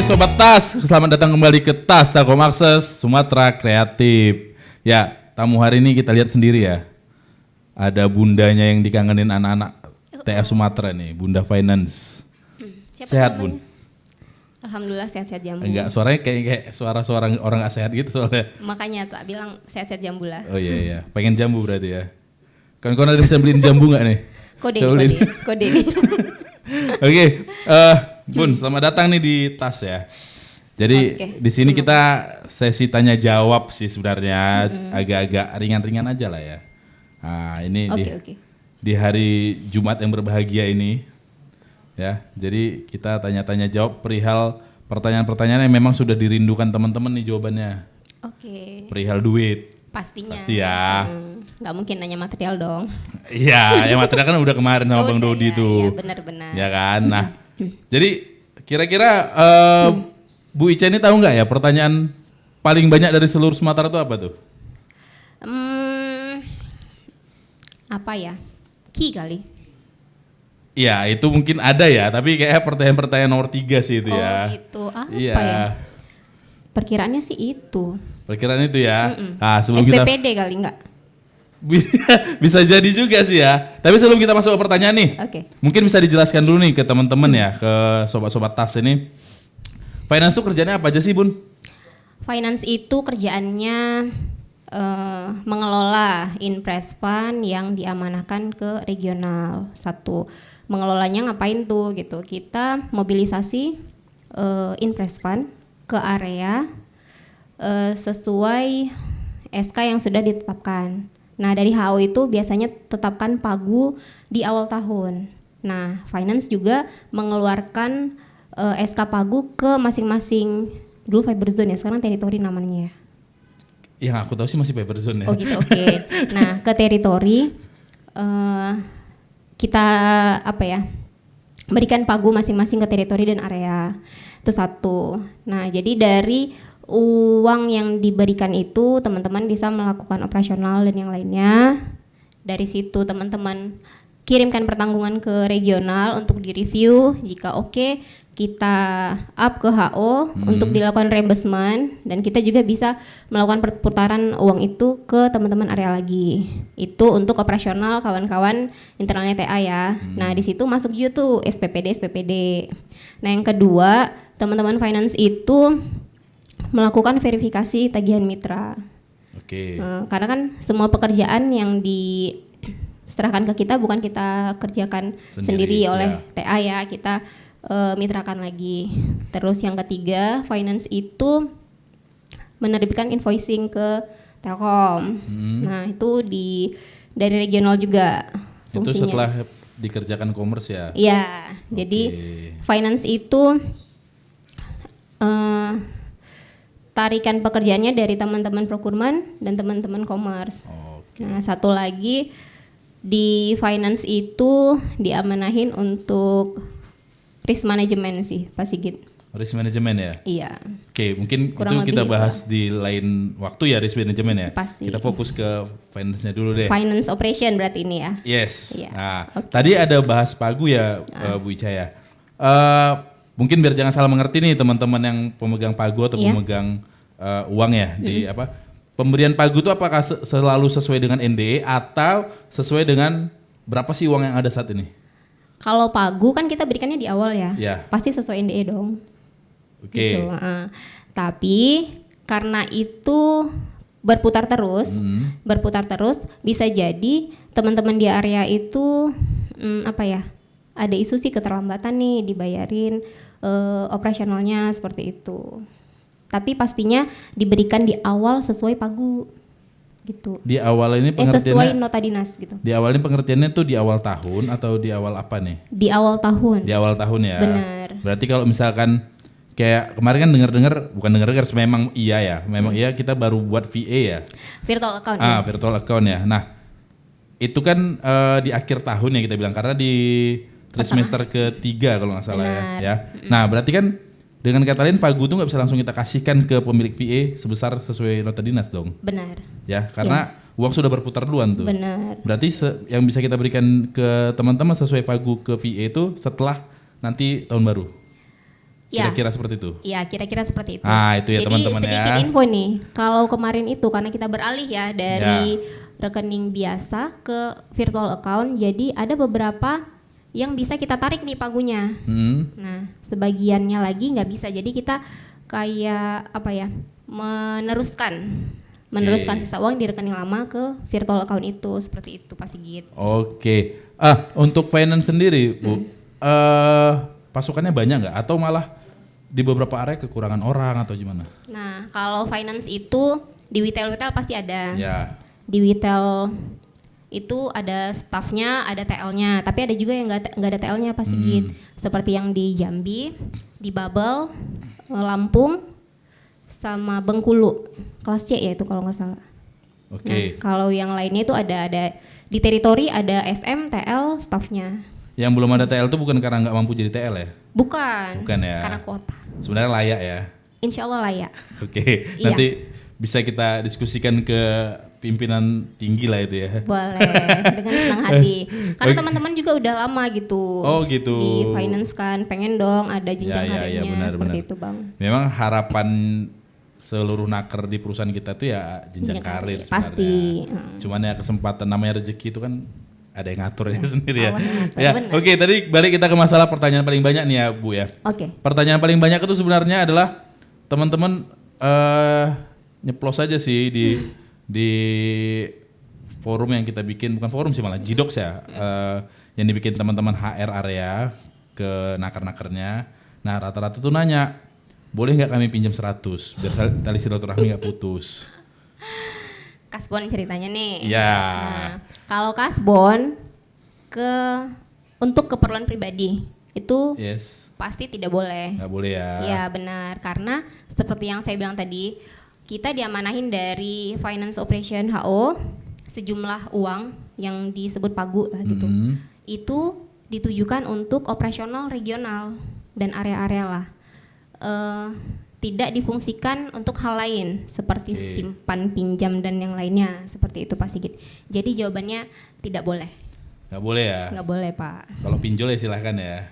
Sobat Tas, selamat datang kembali ke Tas Telkom Akses Sumatera Kreatif. Ya, tamu hari ini kita lihat sendiri ya. Ada bundanya yang dikangenin anak-anak TA Sumatera nih, Bunda Finance. Sehat Bun? Alhamdulillah sehat-sehat jambu. Enggak, suaranya kayak suara-suara orang gak sehat gitu soalnya. Makanya tak bilang sehat-sehat jambu lah. Oh iya, pengen jambu berarti ya. Kawan-kawan ada bisa beliin jambu gak nih? Kode nih. Oke, Bun, selamat datang nih di Tas ya. Jadi di sini kita sesi tanya jawab sih sebenarnya, agak-agak ringan-ringan aja lah ya. Nah, ini di hari Jumat yang berbahagia ini, ya. Jadi kita tanya-tanya jawab perihal pertanyaan-pertanyaan yang memang sudah dirindukan teman-teman nih jawabannya. Oke. Perihal duit. Pastinya. Pasti ya. Nggak mungkin nanya material dong. Iya, yang material kan udah kemarin sama Bang Dodi tuh. Iya, benar-benar. Ya kan. Nah, jadi kira-kira Bu Ica ini tahu nggak ya pertanyaan paling banyak dari seluruh Sumatera itu apa tuh? Apa ya? Ki kali. Iya, itu mungkin ada ya, tapi kayak pertanyaan-pertanyaan nomor 3 sih itu ya. Oh gitu, apa iya. ya? Perkiraannya sih itu. Perkiraan itu ya. Nah, sebelum SPPD kali enggak? Bisa jadi juga sih ya. Tapi sebelum kita masuk ke pertanyaan nih, mungkin bisa dijelaskan dulu nih ke teman-teman ya, ke sobat-sobat Tas ini. Finance itu kerjanya apa aja sih Bun? Finance itu kerjaannya mengelola Inpres Fund yang diamanahkan ke regional. Satu, mengelolanya ngapain tuh gitu? Kita mobilisasi Inpres Fund ke area sesuai SK yang sudah ditetapkan. Nah, dari HO itu biasanya tetapkan pagu di awal tahun. Nah, Finance juga mengeluarkan SK pagu ke masing-masing, dulu fiber zone ya, sekarang teritori namanya ya. Yang aku tahu sih masih fiber zone ya. Oh gitu, oke. Nah, ke teritori kita berikan pagu masing-masing ke teritori dan area. Itu satu. Nah, jadi dari uang yang diberikan itu teman-teman bisa melakukan operasional dan yang lainnya. Dari situ teman-teman kirimkan pertanggungan ke regional untuk direview. Jika oke, kita up ke HO untuk dilakukan reimbursement, dan kita juga bisa melakukan perputaran uang itu ke teman-teman area lagi. Itu untuk operasional kawan-kawan internalnya TA ya. Nah, di situ masuk juga tuh SPPD. Nah, yang kedua, teman-teman Finance itu melakukan verifikasi tagihan mitra. Oke. Karena kan semua pekerjaan yang diserahkan ke kita bukan kita kerjakan sendiri oleh TA ya, kita mitrakan lagi. Terus yang ketiga, Finance itu menerbitkan invoicing ke Telkom. Nah, itu dari regional juga fungsinya. Itu setelah dikerjakan commerce ya? Iya, jadi Finance itu tarikan pekerjaannya dari teman-teman procurement dan teman-teman commerce. Nah, satu lagi di Finance itu diamanahin untuk risk management sih, Pak Sigit. Risk management ya? Iya. Oke, mungkin kurang itu kita bahas di lain waktu ya, risk management ya. Pasti. Kita fokus ke finance-nya dulu deh. Finance operation berarti ini ya. Yes. Iya. Nah, tadi ada bahas pagu ya, Bu Ica ya. Mungkin biar jangan salah mengerti nih teman-teman yang pemegang pagu atau pemegang uang ya di pemberian pagu itu apakah selalu sesuai dengan NDE atau sesuai dengan berapa sih uang yang ada saat ini? Kalau pagu kan kita berikannya di awal ya. Pasti sesuai NDE dong. Oke. Gitu. Tapi karena itu berputar terus, bisa jadi teman-teman di area itu ada isu sih keterlambatan nih dibayarin operasionalnya seperti itu. Tapi pastinya diberikan di awal sesuai pagu gitu. Di awal ini pengertiannya sesuai nota dinas gitu. Di awal ini pengertiannya tuh di awal tahun atau di awal apa nih? Di awal tahun. Di awal tahun ya. Benar. Berarti kalau misalkan kayak kemarin kan dengar-dengar memang iya kita baru buat VA ya. Virtual account. Virtual account ya. Nah, itu kan di akhir tahun ya kita bilang, karena di trimester ketiga kalau nggak salah ya. Nah, berarti kan dengan kata lain pagu tuh nggak bisa langsung kita kasihkan ke pemilik VA sebesar sesuai nota dinas dong. Benar. Ya, karena uang sudah berputar duluan tuh. Benar. Berarti yang bisa kita berikan ke teman-teman sesuai pagu ke VA itu setelah nanti tahun baru. Kira-kira seperti itu. Iya, kira-kira seperti itu. Itu ya Jadi teman-teman ya. sedikit info nih, kalau kemarin itu karena kita beralih ya dari rekening biasa ke virtual account, jadi ada beberapa yang bisa kita tarik nih pagunya. Nah, sebagiannya lagi nggak bisa. Jadi kita kayak apa ya, meneruskan sisa uang di rekening lama ke virtual account itu, seperti itu Pak Sigit. Oke. Untuk finance sendiri, Bu, pasukannya banyak nggak? Atau malah di beberapa area kekurangan orang atau gimana? Nah, kalau finance itu di Witel pasti ada. Ya. Di Witel itu ada staffnya, ada TL-nya, tapi ada juga yang nggak ada TL-nya Pak Sigit. Seperti yang di Jambi, di Babel, Lampung, sama Bengkulu, kelas C ya itu kalau nggak salah. Oke. Nah, kalau yang lainnya itu ada di teritori ada SM, TL, staffnya. Yang belum ada TL itu bukan karena nggak mampu jadi TL ya? Bukan ya. Karena kuota. Sebenarnya layak ya? Insya Allah layak. Oke. Nanti bisa kita diskusikan ke pimpinan tinggi lah itu ya. Boleh, dengan senang hati. Karena teman-teman juga udah lama gitu. Oh gitu. Di finance kan, pengen dong ada jenjang karirnya seperti itu Bang. Memang harapan seluruh naker di perusahaan kita tuh ya jenjang karir sebenarnya. Pasti. Cuman ya kesempatan namanya rezeki itu kan ada yang ngaturnya sendiri ya. Ya, Oke, tadi balik kita ke masalah pertanyaan paling banyak nih ya Bu ya. Oke. Pertanyaan paling banyak itu sebenarnya adalah teman-teman nyeplos aja sih di forum yang kita bikin, bukan forum sih malah Jidox ya, yang dibikin teman-teman HR area ke naker-nakernya. Nah rata-rata tuh nanya, boleh nggak kami pinjam 100 biar tali silaturahmi nggak putus. Kasbon ceritanya nih. Ya. Nah, kalau kasbon untuk keperluan pribadi itu pasti tidak boleh. Nggak boleh ya. Iya benar, karena seperti yang saya bilang tadi, kita diamanahin dari Finance Operation HO sejumlah uang yang disebut pagu lah gitu. Itu ditujukan untuk operasional regional dan area-area lah. Tidak difungsikan untuk hal lain seperti simpan pinjam dan yang lainnya seperti itu Pak Sigit. Jadi jawabannya tidak boleh. Nggak boleh ya? Nggak boleh Pak. Kalau pinjol ya silahkan ya.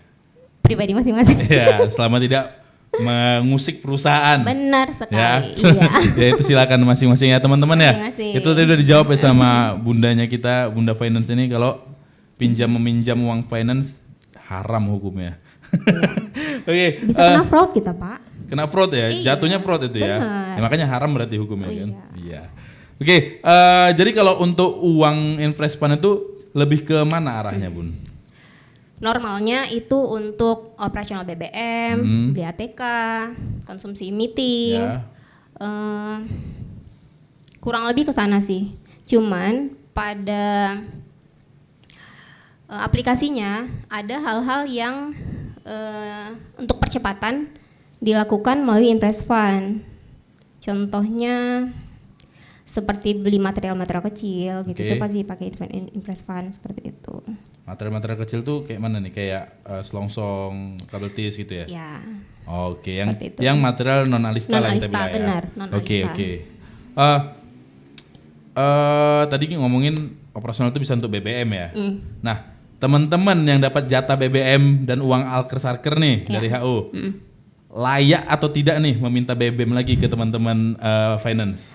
Pribadi masing-masing. Ya, selama tidak mengusik perusahaan. Benar sekali. Ya, iya. Ya itu silakan masing-masing ya teman-teman ya. Masing-masing. Itu tadi udah dijawab ya sama bundanya kita, Bunda Finance ini, kalau meminjam uang finance haram hukumnya. Oke. Bisa kena fraud kita Pak. Kena fraud ya, jatuhnya fraud itu ya. Makanya haram berarti hukumnya kan. Iya. Oke, jadi kalau untuk uang Investfund itu lebih ke mana arahnya Bun? Normalnya itu untuk operasional BBM, beli ATK, konsumsi meeting, kurang lebih ke sana sih. Cuman pada aplikasinya ada hal-hal yang untuk percepatan dilakukan melalui Investfund. Contohnya seperti beli material-material kecil gitu, itu pasti pakai Investfund seperti itu. Material-material kecil tuh kayak mana nih? Kayak selongsong, kabel tis gitu ya? Ya. Oke, yang material non alista lah kita bilang ya. Benar, non alista. Oke. Tadi ngomongin operasional itu bisa untuk BBM ya. Nah, teman-teman yang dapat jatah BBM dan uang alker-sarker nih dari HO, layak atau tidak nih meminta BBM lagi ke teman-teman finance?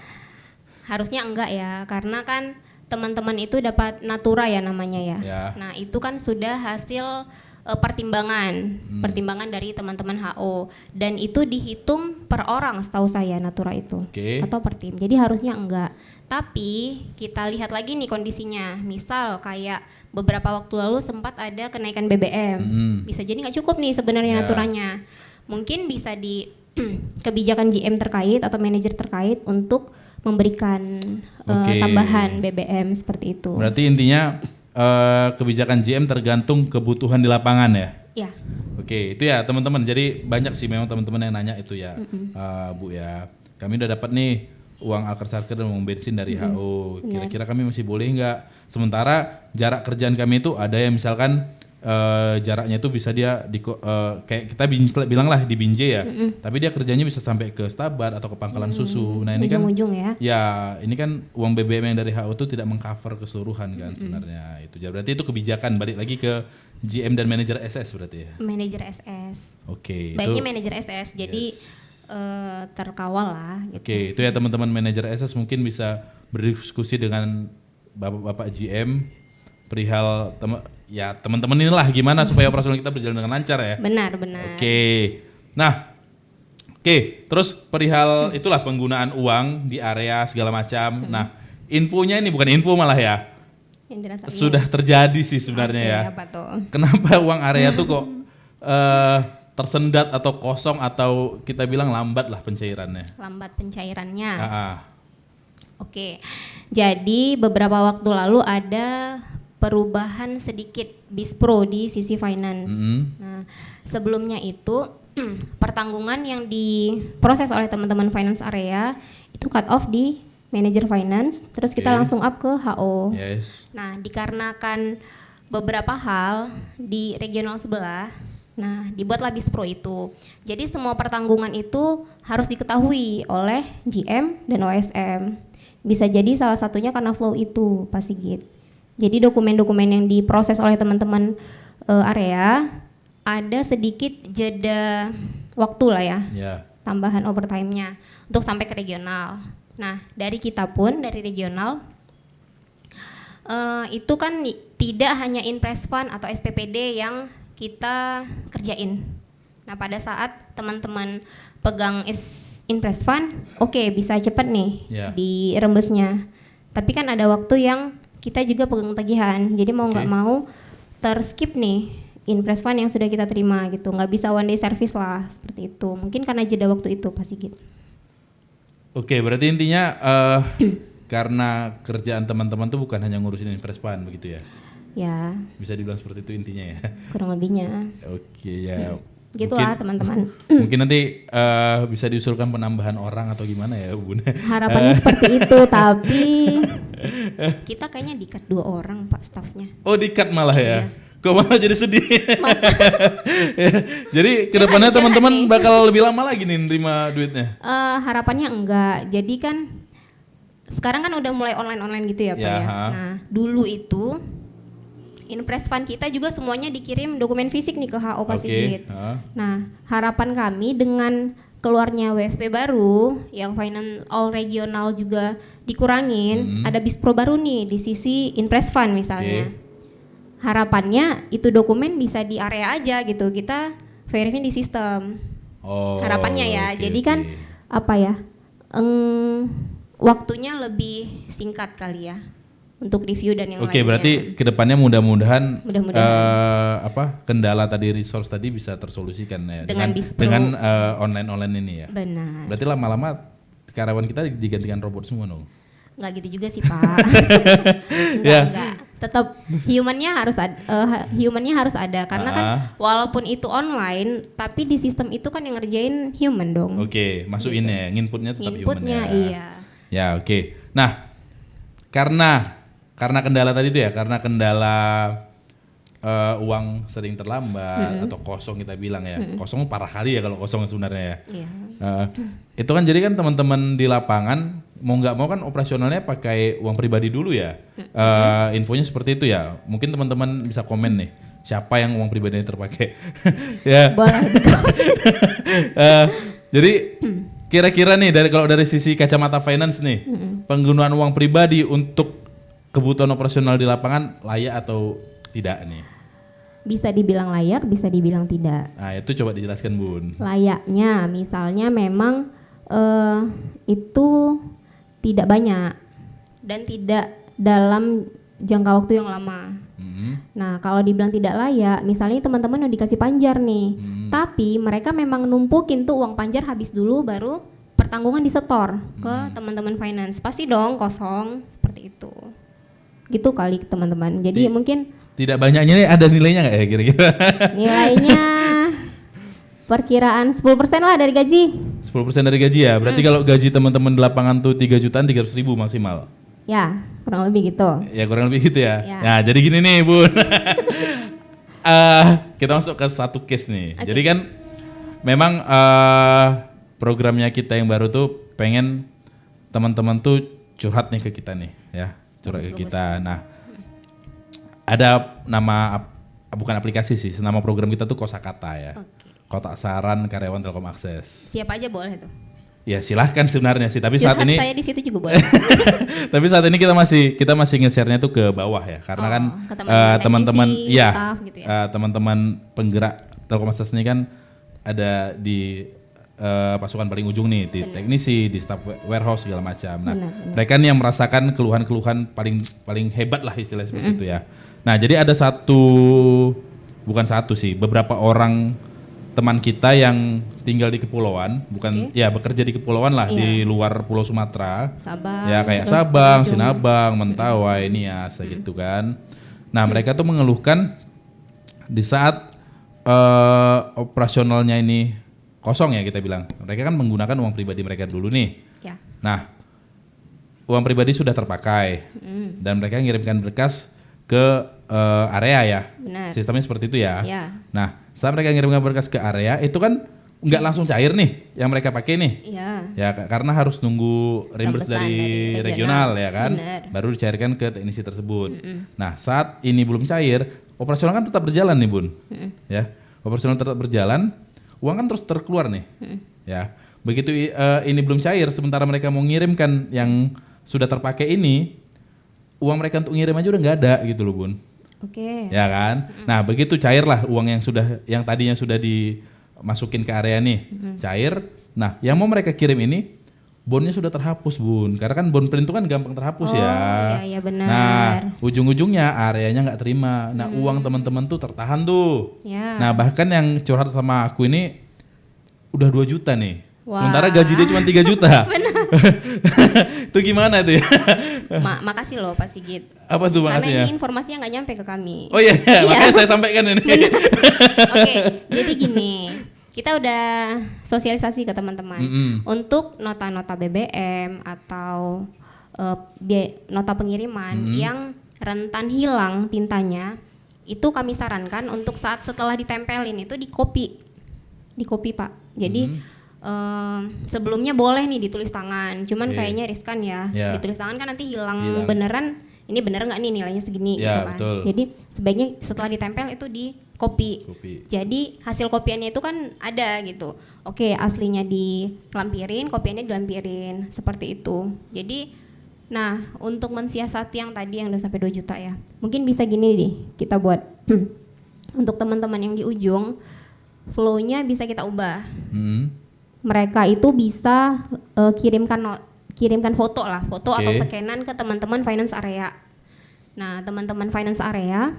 Harusnya enggak ya, karena kan teman-teman itu dapat natura ya namanya ya. Nah itu kan sudah hasil pertimbangan dari teman-teman HO, dan itu dihitung per orang setahu saya natura itu, atau per tim. Jadi harusnya enggak. Tapi kita lihat lagi nih kondisinya. Misal kayak beberapa waktu lalu sempat ada kenaikan BBM, bisa jadi nggak cukup nih sebenarnya naturanya. Mungkin bisa di kebijakan GM terkait atau manajer terkait untuk memberikan tambahan BBM seperti itu. Berarti intinya kebijakan GM tergantung kebutuhan di lapangan ya? Iya. Oke, itu ya teman-teman. Jadi banyak sih memang teman-teman yang nanya itu ya, Bu ya. Kami udah dapat nih uang alker-sarker dan uang bensin dari HO. Kira-kira kami masih boleh nggak? Sementara jarak kerjaan kami itu ada yang misalkan jaraknya itu bisa dia kayak kita bilang lah di Binjai ya, tapi dia kerjanya bisa sampai ke Stabat atau ke Pangkalan Susu. Nah ini kan ujung-ujung ya. Ini kan uang BBM yang dari HO itu tidak mengcover keseluruhan kan sebenarnya itu. Berarti itu kebijakan, balik lagi ke GM dan manajer SS berarti ya. Manajer SS. Oke. Baiknya manajer SS, jadi terkawal lah. Gitu. Oke, itu ya teman-teman manajer SS mungkin bisa berdiskusi dengan bapak-bapak GM perihal teman-teman inilah gimana supaya operasional kita berjalan dengan lancar ya. Benar. Oke. Nah, terus perihal itulah penggunaan uang di area segala macam. Nah, infonya ini bukan info malah ya. Sudah terjadi sih sebenarnya ya. Apa tuh? Kenapa uang area tuh kok tersendat atau kosong atau kita bilang lambat lah pencairannya? Lambat pencairannya. Oke. Jadi beberapa waktu lalu ada perubahan sedikit BISPRO di sisi finance. Nah, sebelumnya itu pertanggungan yang diproses oleh teman-teman finance area itu cut off di manager finance, terus kita langsung up ke HO. Yes. Nah, dikarenakan beberapa hal di regional sebelah, nah dibuatlah BISPRO itu. Jadi semua pertanggungan itu harus diketahui oleh GM dan OSM. Bisa jadi salah satunya karena flow itu, Pak Sigit. Jadi dokumen-dokumen yang diproses oleh teman-teman area ada sedikit jeda waktu lah ya, tambahan overtime-nya untuk sampai ke regional. Nah dari kita pun dari regional itu kan tidak hanya Inpres Fund atau SPPD yang kita kerjain. Nah pada saat teman-teman pegang Inpres Fund, oke, bisa cepat nih dirembesnya. Tapi kan ada waktu yang kita juga pegang tagihan, jadi mau nggak mau terskip nih Inpres Fund yang sudah kita terima gitu, nggak bisa one day service lah seperti itu. Mungkin karena jeda waktu itu Pak Sigit. Oke, berarti intinya karena kerjaan teman-teman tuh bukan hanya ngurusin Inpres Fund begitu ya? Ya. Bisa dibilang seperti itu intinya ya? Kurang lebihnya. Oke ya. Gitulah teman-teman. Mungkin nanti bisa diusulkan penambahan orang atau gimana ya Bun? Harapannya seperti itu, tapi kita kayaknya di-cut 2 orang Pak staffnya. Oh di-cut malah ya? Kok malah jadi sedih? Jadi kedepannya teman-teman bakal lebih lama lagi nih nerima duitnya? Harapannya enggak, jadi kan sekarang kan udah mulai online gitu ya Pak ya. Nah dulu itu Inpres Fund kita juga semuanya dikirim dokumen fisik nih ke HO Pak Sigit. Nah harapan kami dengan keluarnya WFP baru yang finance all regional juga dikurangin, ada BISPRO baru nih di sisi Inpres Fund misalnya. Harapannya itu dokumen bisa di area aja gitu, kita verify di sistem. Harapannya ya, jadi kan apa ya, waktunya lebih singkat kali ya untuk review dan yang lainnya. Berarti kedepannya mudah-mudahan kendala tadi resource tadi bisa tersolusikan ya dengan online ini ya. Benar. Berarti lama-lama karyawan kita digantikan robot semua dong. Nggak gitu juga sih Pak. enggak. Tetap humannya harus ada karena kan walaupun itu online tapi di sistem itu kan yang ngerjain human dong. Masukin gitu. Ya, nginputnya tetap human ya. Iya. Ya Nah karena kendala tadi itu ya, karena kendala uang sering terlambat atau kosong kita bilang ya. Kosong parah kali ya kalau kosong sebenarnya ya. Itu kan jadi kan teman-teman di lapangan mau nggak mau kan operasionalnya pakai uang pribadi dulu ya. Infonya seperti itu ya. Mungkin teman-teman bisa komen nih siapa yang uang pribadinya terpakai. Ya. Boleh. Jadi kira-kira nih kalau dari sisi kacamata finance nih, penggunaan uang pribadi untuk kebutuhan operasional di lapangan layak atau tidak nih? Bisa dibilang layak, bisa dibilang tidak. Nah itu coba dijelaskan Bun. Layaknya misalnya memang itu tidak banyak dan tidak dalam jangka waktu yang lama. Nah kalau dibilang tidak layak, misalnya teman-teman udah dikasih panjar nih, tapi mereka memang numpukin tuh uang panjar habis dulu baru pertanggungan disetor ke teman-teman finance, pasti dong kosong seperti itu. Gitu kali teman-teman. Jadi mungkin tidak banyaknya nih ada nilainya nggak ya kira-kira? Nilainya perkiraan 10% lah dari gaji. 10% dari gaji ya. Berarti kalau gaji teman-teman di lapangan tuh 3.300.000 maksimal. Ya, kurang lebih gitu. Ya kurang lebih gitu ya. Nah, jadi gini nih, Bun. kita masuk ke satu case nih. Okay. Jadi kan memang programnya kita yang baru tuh pengen teman-teman tuh curhat nih ke kita nih, ya, curhat ke kita. Nah, ada nama bukan aplikasi sih, nama program kita tuh Kosakata ya. Okay. Kotak saran karyawan Telkom Akses. Siapa aja boleh tuh. Ya silahkan sebenarnya sih, tapi saat ini saya di situ juga boleh. tapi saat ini kita masih nge-share-nya tuh ke bawah ya, karena kan teman-teman ya gitu ya. Teman-teman penggerak Telkom Akses ini kan ada di pasukan paling ujung nih, di teknisi, di staff warehouse segala macam. Nah, mereka nih yang merasakan keluhan-keluhan paling hebat lah istilahnya seperti itu ya. Nah, jadi ada beberapa orang teman kita yang tinggal di kepulauan, bekerja di kepulauan lah, di luar Pulau Sumatera. Sabang. Ya kayak Sabang, Sinabang, Mentawai, Nias gitu kan. Nah, mereka tuh mengeluhkan di saat operasionalnya ini kosong ya kita bilang. Mereka kan menggunakan uang pribadi mereka dulu nih. Ya. Nah, uang pribadi sudah terpakai dan mereka ngirimkan berkas ke area ya. Benar. Sistemnya seperti itu ya. Ya. Nah, saat mereka ngirimkan berkas ke area itu kan nggak langsung cair nih yang mereka pakai nih. Iya. Ya karena harus nunggu reimburse dari regional ya kan. Bener. Baru dicairkan ke teknisi tersebut. Nah, saat ini belum cair, operasional kan tetap berjalan nih, Bun. Ya. Operasional tetap berjalan, uang kan terus terkeluar nih. Ya. Begitu ini belum cair, sementara mereka mau ngirimkan yang sudah terpakai ini, uang mereka untuk ngirim aja udah nggak ada gitu loh, Bun. Oke. Ya kan? Nah, begitu cairlah uang yang tadinya sudah dimasukin ke area nih, cair. Nah, yang mau mereka kirim ini bonnya sudah terhapus, Bun. Karena kan bon print itu kan gampang terhapus ya. Iya benar. Nah, ujung-ujungnya areanya nggak terima. Nah, uang teman-teman tuh tertahan tuh. Ya. Nah, bahkan yang curhat sama aku ini udah 2 juta nih. Wah. Sementara gaji dia cuma 3 juta. Itu gimana tuh ya? Makasih loh Pak Sigit. Apa tuh makasih ya? Karena ini informasinya nggak nyampe ke kami. Oh iya, makanya saya sampaikan ini. Oke, jadi gini, kita udah sosialisasi ke teman-teman untuk nota-nota BBM atau nota pengiriman yang rentan hilang tintanya, itu kami sarankan untuk saat setelah ditempelin itu di copy Pak. Jadi sebelumnya boleh nih ditulis tangan, cuman kayaknya riskan ya. Ditulis tangan kan nanti hilang beneran. Ini bener nggak nih nilainya segini gitu kan. Betul. Jadi sebaiknya setelah ditempel itu di copy. Jadi hasil kopiannya itu kan ada gitu. Oke, aslinya dilampirin, kopiannya dilampirin seperti itu. Jadi nah, untuk mensiasati yang tadi yang udah sampai 2 juta ya. Mungkin bisa gini nih kita buat untuk teman-teman yang di ujung, flow-nya bisa kita ubah. Mereka itu bisa kirimkan foto atau scanan ke teman-teman finance area. Nah, teman-teman finance area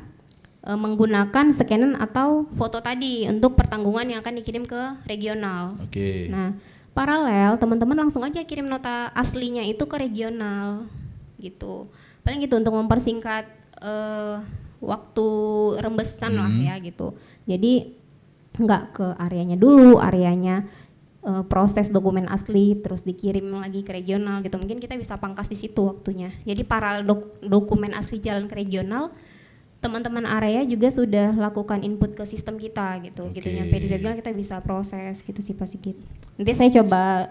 menggunakan scanan atau foto tadi untuk pertanggungan yang akan dikirim ke regional. Nah, paralel teman-teman langsung aja kirim nota aslinya itu ke regional gitu. Paling gitu untuk mempersingkat waktu rembesan lah ya gitu. Jadi nggak ke areanya dulu, proses dokumen asli terus dikirim lagi ke regional gitu. Mungkin kita bisa pangkas di situ waktunya. Jadi paralel dokumen asli jalan ke regional, teman-teman area juga sudah lakukan input ke sistem kita gitu. Gitu nyampe di regional kita bisa proses gitu sih Pak Sigit. Nanti saya coba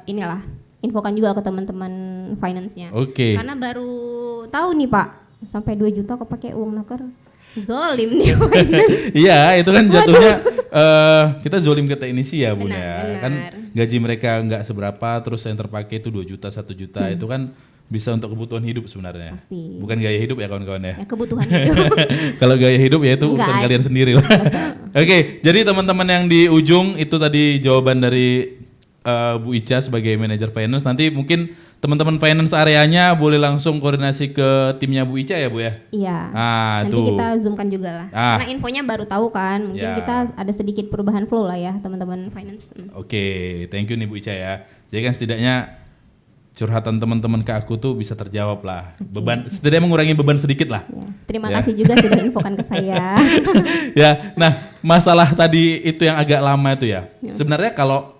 infokan juga ke teman-teman finance-nya. Karena baru tahu nih Pak, sampai 2 juta kepake uang naker. Zolim nih. Iya, itu kan jatuhnya kita zolim ke teknisi ya Bun ya. Kan gaji mereka nggak seberapa, terus yang terpakai itu 2 juta, 1 juta itu kan bisa untuk kebutuhan hidup sebenarnya. Pasti. Bukan gaya hidup ya kawan-kawan ya. Kebutuhan hidup. Kalau gaya hidup ya itu urusan kalian sendiri lah. Oke, jadi teman-teman yang di ujung itu tadi jawaban dari Bu Ica sebagai manajer finance. Nanti mungkin teman-teman finance areanya boleh langsung koordinasi ke timnya Bu Ica ya Bu ya? Iya. Nanti kita zoomkan juga lah. Karena infonya baru tahu kan, mungkin kita ada sedikit perubahan flow lah ya teman-teman finance. Oke, thank you nih Bu Ica ya. Jadi kan setidaknya curhatan teman-teman ke aku tuh bisa terjawab lah. Beban, setidaknya mengurangi beban sedikit lah. Ya. Terima kasih juga sudah infokan ke saya. Ya, nah masalah tadi itu yang agak lama itu ya. Sebenarnya kalau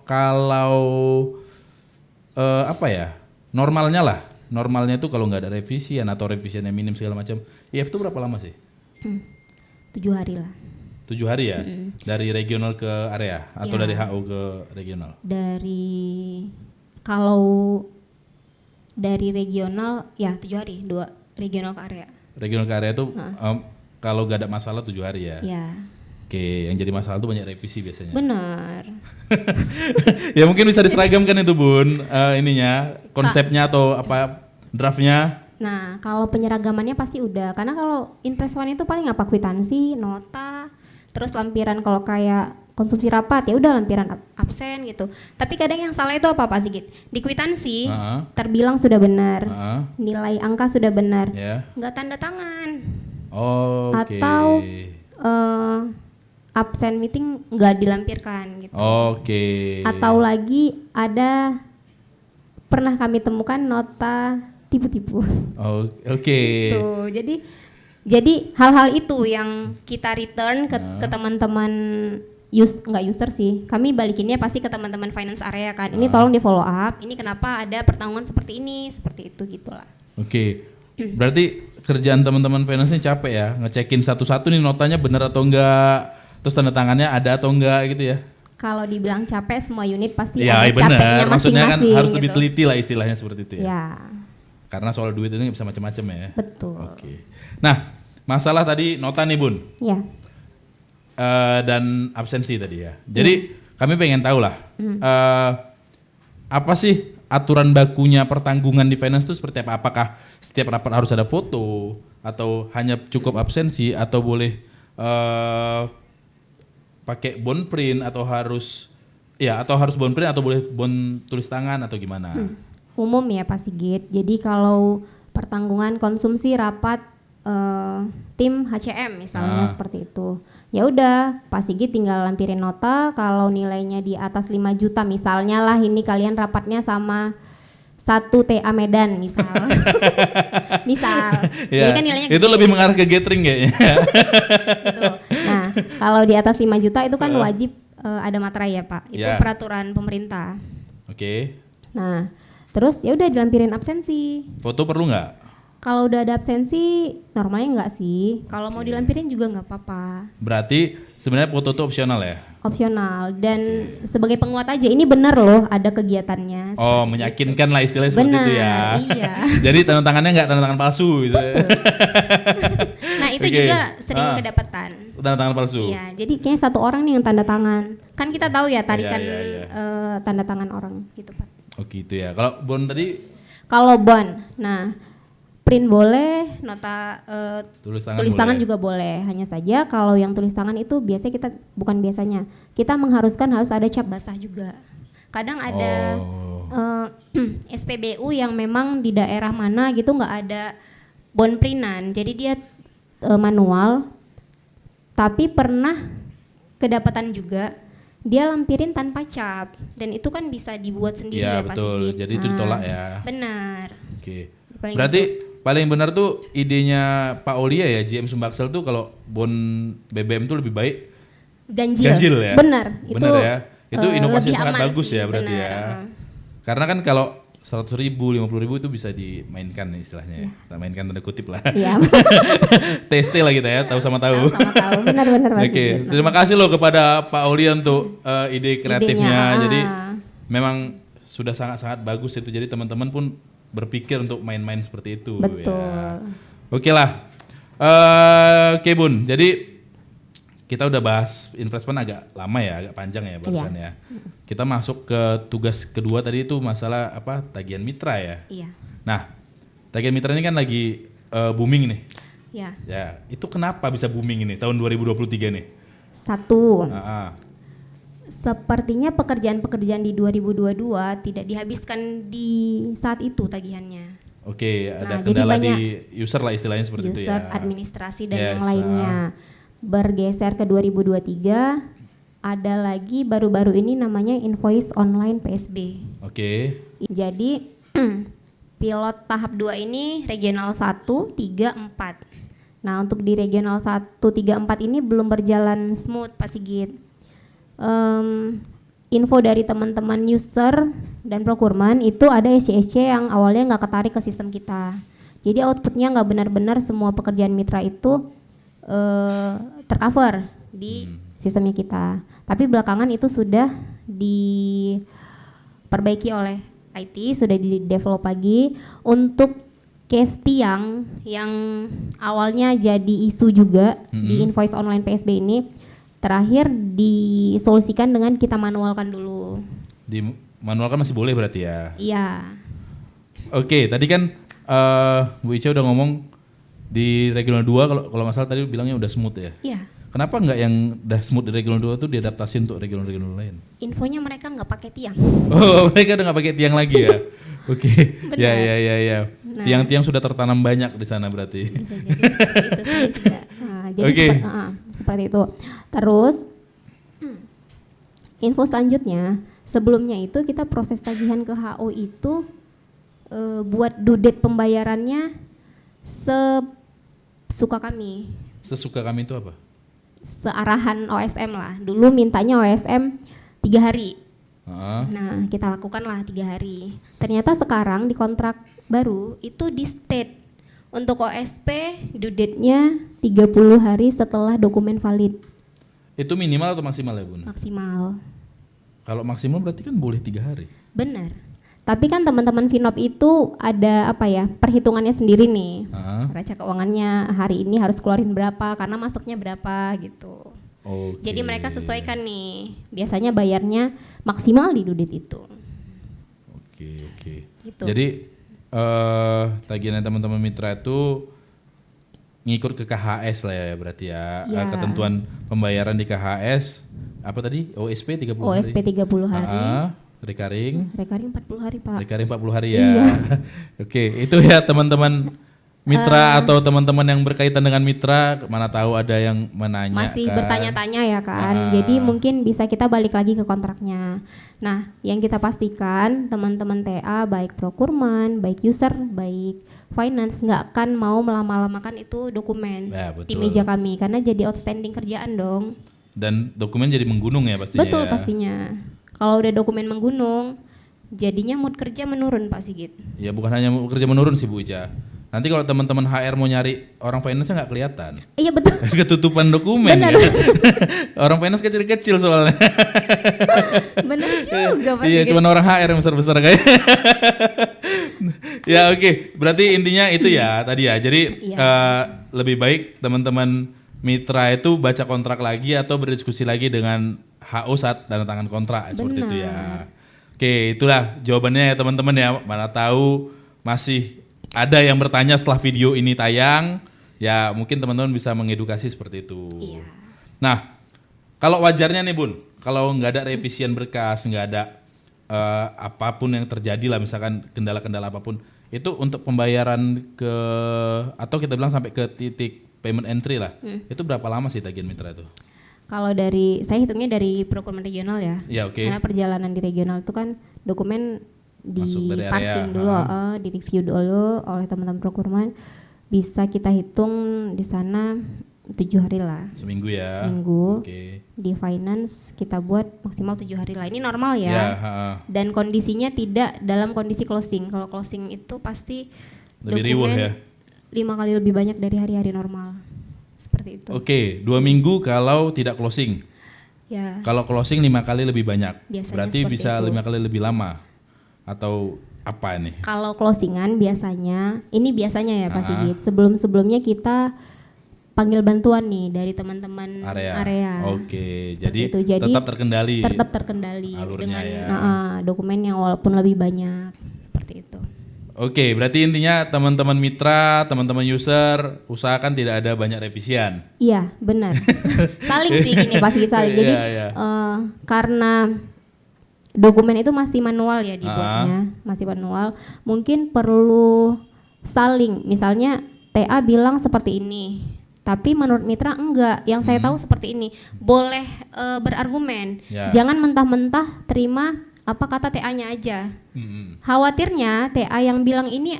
apa ya? Normalnya itu kalau nggak ada revisian atau revisian yang minim segala macam, IF itu berapa lama sih? 7 hari lah. 7 hari ya? Dari regional ke area atau Ya. dari HU ke regional? Kalau dari regional ya 7 hari, 2 regional ke area. Regional ke area itu kalau gak ada masalah 7 hari ya? Ya, Oke, yang jadi masalah tuh banyak revisi biasanya. benar. Ya mungkin bisa diseragamkan itu Bun, ininya, konsepnya atau apa, draftnya. Nah, kalau penyeragamannya pasti udah, karena kalau Inpres One itu paling apa, kwitansi, nota, terus lampiran kalau kayak konsumsi rapat ya udah lampiran absen gitu. Tapi kadang yang salah itu apa Pak Sigit? Di kwitansi terbilang sudah benar, nilai angka sudah benar, nggak tanda tangan, atau absen meeting nggak dilampirkan gitu. Atau lagi ada pernah kami temukan nota tipu-tipu. Gitu. Jadi hal-hal itu yang kita return ke teman-teman nggak user sih. Kami balikinnya pasti ke teman-teman finance area kan. Ini tolong di follow up. Ini kenapa ada pertanggungan seperti ini, seperti itu gitulah. Berarti kerjaan teman-teman finance ini capek ya, ngecekin satu-satu nih notanya benar atau enggak, terus tanda tangannya ada atau enggak gitu ya. Kalau dibilang capek, semua unit pasti Ya, ada capeknya masing-masing. Maksudnya kan harus gitu. lebih teliti lah istilahnya seperti itu ya. Ya. Karena soal duit ini bisa macam-macam ya. Betul. Nah, masalah tadi nota nih Bun. Ya. Dan absensi tadi ya. Jadi kami pengen tahu lah, apa sih aturan bakunya pertanggungan di finance itu seperti apa? Apakah setiap rapat harus ada foto atau hanya cukup absensi atau boleh pakai bond print atau harus bond print atau boleh bond tulis tangan atau gimana? Umum ya Pak Sigit. Jadi kalau pertanggungan konsumsi rapat tim HCM misalnya seperti itu. Ya udah, Pak Sigit tinggal lampirin nota kalau nilainya di atas 5 juta misalnya lah, ini kalian rapatnya sama 1 TA Medan misal. Misal. Ya, jadi kan nilainya itu gede, lebih mengarah ke gathering kayaknya. gitu. Nah, kalau di atas 5 juta itu kan wajib ada materai ya, Pak. Itu peraturan pemerintah. Nah, terus ya udah dilampirin absensi. Foto perlu nggak? Kalau udah ada absensi, normalnya enggak sih. Kalau mau dilampirin juga nggak apa-apa. Berarti sebenarnya foto itu opsional ya? Opsional. Dan sebagai penguat aja, ini benar loh ada kegiatannya. Meyakinkan lah istilahnya seperti itu ya. Iya. Jadi tanda tangannya nggak tanda tangan palsu gitu. Nah itu juga sering kedapatan. Tanda tangan palsu? Iya, jadi kayaknya 1 orang nih yang tanda tangan. Kan kita tahu ya tarikan tanda tangan orang gitu Pak. Oh gitu ya. Kalau bond tadi? Kalau bond, nah print boleh, nota tulis tangan juga boleh. Hanya saja kalau yang tulis tangan itu biasanya kita mengharuskan harus ada cap basah juga. Kadang ada SPBU yang memang di daerah mana gitu nggak ada bond printan, jadi dia manual. Tapi pernah kedapatan juga dia lampirin tanpa cap, dan itu kan bisa dibuat sendiri ya Pak Sigit. Jadi itu ditolak ya. Benar. Berarti paling benar tuh idenya Pak Olia ya, GM Sumbaksel tuh kalau bon BBM tuh lebih baik ganjil ya. Benar. Benar ya. Itu inovasi yang sangat bagus sih, ya berarti ya. Karena kan kalau 100.000, 50.000 itu bisa dimainkan istilahnya ya. Kita mainkan tanda kutip lah. Iya. TST lah kita ya, tahu sama tahu. Benar-benar. Oke, terima kasih loh kepada Pak Olia untuk ide kreatifnya. Jadi memang sudah sangat-sangat bagus itu. Jadi teman-teman pun berpikir untuk main-main seperti itu. Betul. Ya. Oke lah. Oke Bun, jadi kita udah bahas investment agak lama ya, agak panjang ya barusan ya. Kita masuk ke tugas kedua tadi itu masalah apa, tagihan mitra ya. Iya. Nah, tagihan mitra ini kan lagi booming nih. Iya. Ya, itu kenapa bisa booming ini tahun 2023 nih? Satu. Sepertinya pekerjaan-pekerjaan di 2022 tidak dihabiskan di saat itu tagihannya. Oke, ada kendala di user lah istilahnya seperti itu ya. User, administrasi dan yang lainnya. Bergeser ke 2023, ada lagi baru-baru ini namanya invoice online PSB. Oke. Jadi pilot tahap 2 ini regional 1, 3, 4. Nah, untuk di regional 1, 3, 4 ini belum berjalan smooth Pak Sigit. Info dari teman-teman user dan procurement itu ada SC yang awalnya nggak ketarik ke sistem kita. Jadi outputnya nggak benar-benar semua pekerjaan mitra itu tercover di sistemnya kita. Tapi belakangan itu sudah diperbaiki oleh IT, sudah di-develop lagi untuk case tiang yang awalnya jadi isu juga di invoice online PSB ini, terakhir disolusikan dengan kita manualkan dulu. Di manualkan masih boleh berarti ya? Iya. Oke, tadi kan Bu Ica udah ngomong di Regional 2 kalau nggak salah tadi bilangnya udah smooth ya? Iya. Kenapa nggak yang udah smooth di Regional 2 tuh diadaptasi untuk regional-regional lain? Infonya mereka nggak pakai tiang. Oh, mereka udah nggak pakai tiang lagi ya? Oke, Benar. ya. Nah. Tiang-tiang sudah tertanam banyak di sana berarti. Bisa jadi seperti itu sih. Tidak. Nah, jadi Oke. seperti itu. Terus info selanjutnya, sebelumnya itu kita proses tagihan ke HO itu buat due date pembayarannya sesuka kami. Sesuka kami itu apa? Searahan OSM lah. Dulu mintanya OSM 3 hari. Nah, kita lakukanlah 3 hari. Ternyata sekarang di kontrak baru itu di state untuk OSP due date-nya 30 hari setelah dokumen valid. Itu minimal atau maksimal ya Bun? Maksimal. Kalau maksimal berarti kan boleh 3 hari. Benar. Tapi kan teman-teman Finop itu ada apa ya, perhitungannya sendiri nih. Neraca keuangannya hari ini harus keluarin berapa karena masuknya berapa gitu. Okay. Jadi mereka sesuaikan nih. Biasanya bayarnya maksimal di due date itu. Oke. Gitu. Jadi tagihan teman-teman mitra itu ngikut ke KHS lah ya berarti ya. Ya. Ketentuan pembayaran di KHS apa tadi? OSP 30 hari. OSP 30 hari. Recurring 40 hari, Pak. Recurring 40 hari ya. Iya. Oke, itu ya teman-teman mitra atau teman-teman yang berkaitan dengan mitra, mana tahu ada yang menanyakan. Masih bertanya-tanya ya kan. Jadi mungkin bisa kita balik lagi ke kontraknya. Nah, yang kita pastikan teman-teman TA baik procurement, baik user, baik finance nggak akan mau melama-lamakan itu dokumen Ya, betul. di meja kami karena jadi outstanding kerjaan dong. Dan dokumen jadi menggunung ya pastinya. Betul ya? pastinya. Kalau udah dokumen menggunung, jadinya mood kerja menurun Pak Sigit. Ya bukan hanya kerja menurun sih Bu Ica. Nanti kalau teman-teman HR mau nyari orang finance nggak kelihatan. Iya betul. Ketutupan dokumen Benar. ya. Orang finance kecil-kecil soalnya. Benar juga Pak Iya, Sigit. cuma orang HR yang besar-besar kayak. Ya oke, berarti intinya itu ya tadi ya. Jadi lebih baik teman-teman mitra itu baca kontrak lagi atau berdiskusi lagi dengan HO saat tanda tangan kontrak seperti itu ya. Oke, itulah jawabannya ya teman-teman ya. Mana tahu masih ada yang bertanya setelah video ini tayang, ya mungkin teman-teman bisa mengedukasi seperti itu. Iya. Nah, kalau wajarnya nih Bun, kalau nggak ada revisian berkas, nggak ada apapun yang terjadi lah, misalkan kendala-kendala apapun, itu untuk pembayaran ke atau kita bilang sampai ke titik payment entry lah, itu berapa lama sih tagihan mitra itu? Kalau saya hitungnya dari procurement regional ya. Ya oke. Karena perjalanan di regional itu kan dokumen Masuk di dari parking area. dulu, di review dulu oleh teman-teman procurement. Bisa kita hitung di sana 7 hari lah. Seminggu ya. Seminggu. Oke. Di finance kita buat maksimal 7 hari lah. Ini normal ya. Ya, Dan kondisinya tidak dalam kondisi closing. Kalau closing itu pasti lebih riuh ya. 5 kali lebih banyak dari hari-hari normal. Seperti itu. Oke, 2 minggu kalau tidak closing. Ya. Kalau closing 5 kali lebih banyak. Biasanya Berarti seperti bisa itu. 5 kali lebih lama. Atau apa nih? Kalau closingan biasanya, ini biasanya ya Pak Sigit. Sebelum-sebelumnya kita panggil bantuan nih dari teman-teman area. Oke, Seperti jadi itu. tetap terkendali. Tetap terkendali alurnya dengan ya. dokumen yang walaupun lebih banyak. Seperti itu. Oke, berarti intinya teman-teman mitra, teman-teman user, usahakan tidak ada banyak revisian. Iya, benar. Saling sih gini Pak Sigit, saling. Jadi Iya. karena dokumen itu masih manual ya dibuatnya, masih manual. Mungkin perlu saling, misalnya TA bilang seperti ini, tapi menurut mitra enggak. Yang saya tahu seperti ini. Boleh berargumen. Ya. Jangan mentah-mentah terima apa kata TA-nya aja. Khawatirnya TA yang bilang ini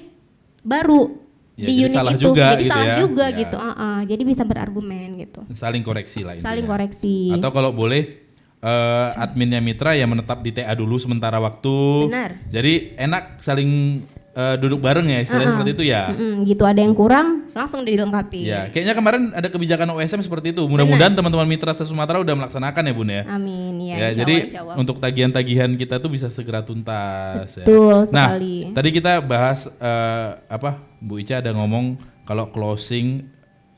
baru Ya, di jadi unit salah itu, juga jadi gitu salah ya. juga Ya. gitu. Jadi bisa berargumen gitu. Saling koreksi lah intinya. Saling koreksi. Atau kalau boleh adminnya mitra yang menetap di TA dulu sementara waktu. Benar. Jadi enak saling duduk bareng ya, istilahnya seperti itu ya. Gitu, ada yang kurang langsung dilengkapi. Ya, kayaknya kemarin ada kebijakan OSM seperti itu. Mudah-mudahan teman-teman mitra se-Sumatera udah melaksanakan ya Bun ya. Amin ya. Ya, jadi untuk tagihan-tagihan kita tuh bisa segera tuntas. Betul ya. Nah, sekali. tadi kita bahas Bu Ica ada ngomong kalau closing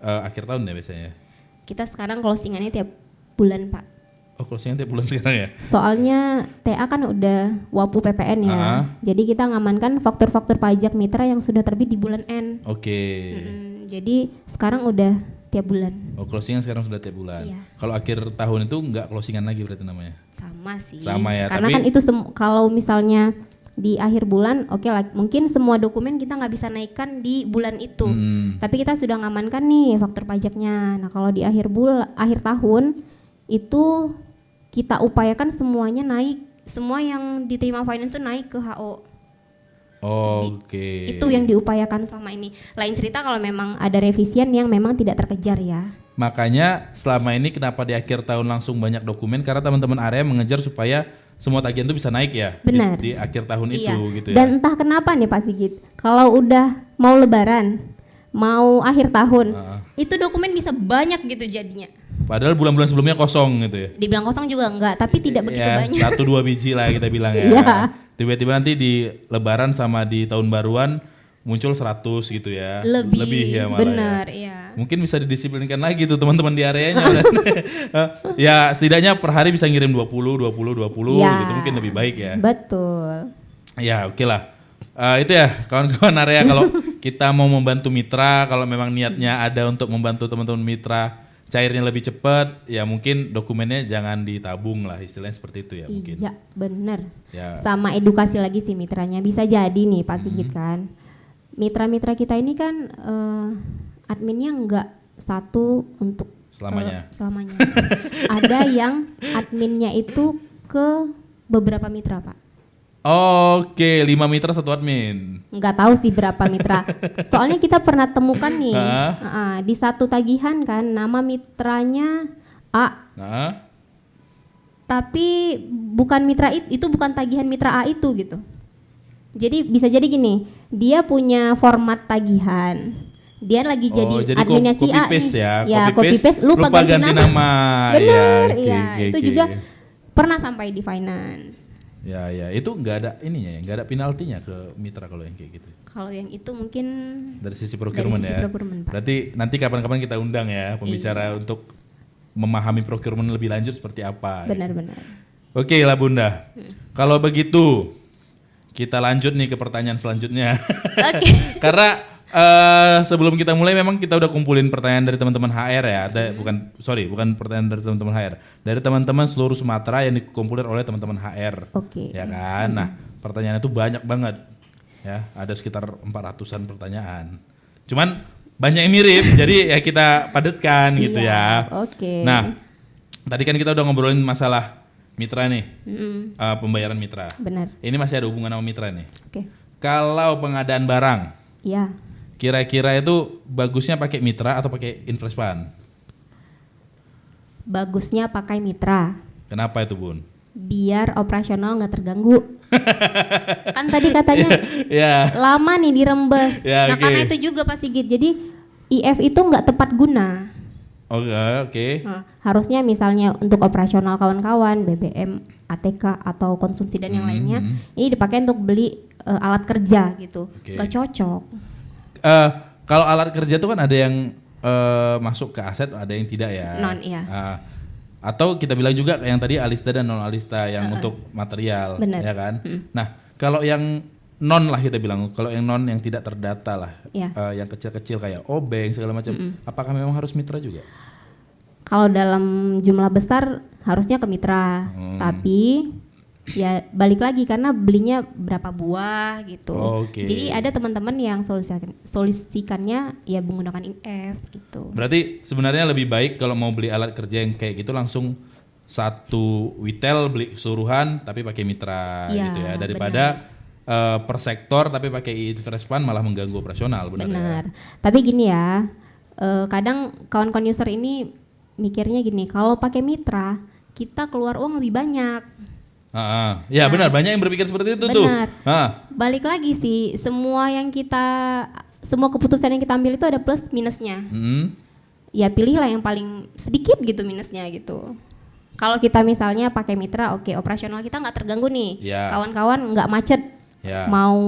akhir tahun ya biasanya. Kita sekarang closingannya tiap bulan Pak. Oh, closingnya tiap bulan sekarang ya? Soalnya TA kan udah WAPU PPN ya. Jadi kita ngamankan faktur-faktur pajak mitra yang sudah terbit di bulan N. Oke. Jadi sekarang udah tiap bulan. Oh, closingan sekarang sudah tiap bulan. Iya. Kalau akhir tahun itu enggak closingan lagi berarti namanya? Sama sih. Sama ya. Karena kan itu kalau misalnya di akhir bulan, oke lah, mungkin semua dokumen kita nggak bisa naikkan di bulan itu. Tapi kita sudah ngamankan nih faktur pajaknya. Nah kalau di akhir tahun itu kita upayakan semuanya naik, semua yang diterima finance itu naik ke HO. Oke. Itu yang diupayakan selama ini. Lain cerita kalau memang ada revisian yang memang tidak terkejar ya. Makanya selama ini kenapa di akhir tahun langsung banyak dokumen, karena teman-teman area mengejar supaya semua tagihan itu bisa naik ya. Benar. Di akhir tahun iya. itu gitu ya. Dan entah kenapa nih Pak Sigit, kalau udah mau lebaran, mau akhir tahun, itu dokumen bisa banyak gitu jadinya. Padahal bulan-bulan sebelumnya kosong gitu ya. Dibilang kosong juga enggak, tapi tidak begitu banyak. 1-2 biji lah kita bilang ya. Iya. Tiba-tiba nanti di lebaran sama di tahun baruan muncul 100 gitu ya. Lebih ya malah. Benar, ya. iya. Mungkin bisa didisiplinkan lagi tuh teman-teman di areanya. Ya setidaknya per hari bisa ngirim 20 ya, gitu mungkin lebih baik ya. Betul. Ya oke lah. Itu ya kawan-kawan area kalau kita mau membantu mitra, kalau memang niatnya ada untuk membantu teman-teman mitra cairnya lebih cepat, ya mungkin dokumennya jangan ditabung lah, istilahnya seperti itu ya mungkin. Iya benar. Ya. Sama edukasi lagi sih mitranya, bisa jadi nih Pak Sigit kan. Mitra-mitra kita ini kan adminnya enggak satu untuk Selamanya. Selamanya. Ada yang adminnya itu ke beberapa mitra Pak. Oke, 5 mitra 1 admin. Nggak tahu sih berapa mitra. Soalnya kita pernah temukan nih di satu tagihan kan nama mitranya A. Tapi bukan mitra itu bukan tagihan mitra A itu gitu. Jadi bisa jadi gini, dia punya format tagihan. Dia lagi jadi adminnya si A nih. Ya, copy paste lupa ganti nama. Benar, iya. Itu juga pernah sampai di finance. Ya, itu nggak ada ininya ya, nggak ada penaltinya ke mitra kalau yang kayak gitu. Kalau yang itu mungkin dari sisi procurement ya. Procurement, Pak. Berarti nanti kapan-kapan kita undang ya pembicara untuk memahami procurement lebih lanjut seperti apa. Benar-benar. Oke lah Bunda. Kalau begitu kita lanjut nih ke pertanyaan selanjutnya. Oke. Karena sebelum kita mulai memang kita udah kumpulin pertanyaan dari teman-teman HR ya. Bukan pertanyaan dari teman-teman HR. Dari teman-teman seluruh Sumatera yang dikumpulin oleh teman-teman HR. Oke. Ya kan? Nah, pertanyaan itu banyak banget. Ya, ada sekitar 400-an pertanyaan. Cuman banyak yang mirip, jadi ya kita padatkan gitu ya. Oke. Nah, tadi kan kita udah ngobrolin masalah mitra nih. Pembayaran mitra. Benar. Ini masih ada hubungan sama mitra nih. Oke. Kalau pengadaan barang, iya. Kira-kira itu bagusnya pakai mitra atau pakai Investpan? Bagusnya pakai mitra. Kenapa itu Bun? Biar operasional nggak terganggu. Kan tadi katanya lama nih dirembes. Nah karena itu juga Pak Sigit. Jadi IF itu nggak tepat guna. Oke. Nah, harusnya misalnya untuk operasional kawan-kawan BBM, ATK atau konsumsi dan yang lainnya, ini dipakai untuk beli alat kerja gitu. Nggak cocok. Kalau alat kerja itu kan ada yang masuk ke aset, ada yang tidak ya. Non, iya. Atau kita bilang juga yang tadi alista dan non alista yang untuk material, ya kan. Nah kalau yang non lah kita bilang, kalau yang non yang tidak terdata lah, yang kecil-kecil kayak obeng segala macam, apakah memang harus mitra juga? Kalau dalam jumlah besar harusnya ke mitra, tapi ya balik lagi karena belinya berapa buah gitu. Jadi ada teman-teman yang solusikannya ya menggunakan IF gitu. Berarti sebenarnya lebih baik kalau mau beli alat kerja yang kayak gitu langsung satu retail beli keseluruhan tapi pakai mitra gitu ya, daripada per sektor tapi pakai Investpan malah mengganggu operasional. Benar. Tapi gini ya, kadang kawan-kawan user ini mikirnya gini, kalau pakai mitra kita keluar uang lebih banyak. Ya benar, banyak yang berpikir seperti itu tuh. Balik lagi sih, semua yang kita semua keputusan yang kita ambil itu ada plus minusnya. Ya pilihlah yang paling sedikit gitu minusnya gitu. Kalau kita misalnya pakai mitra, oke, operasional kita nggak terganggu nih, kawan-kawan nggak macet, mau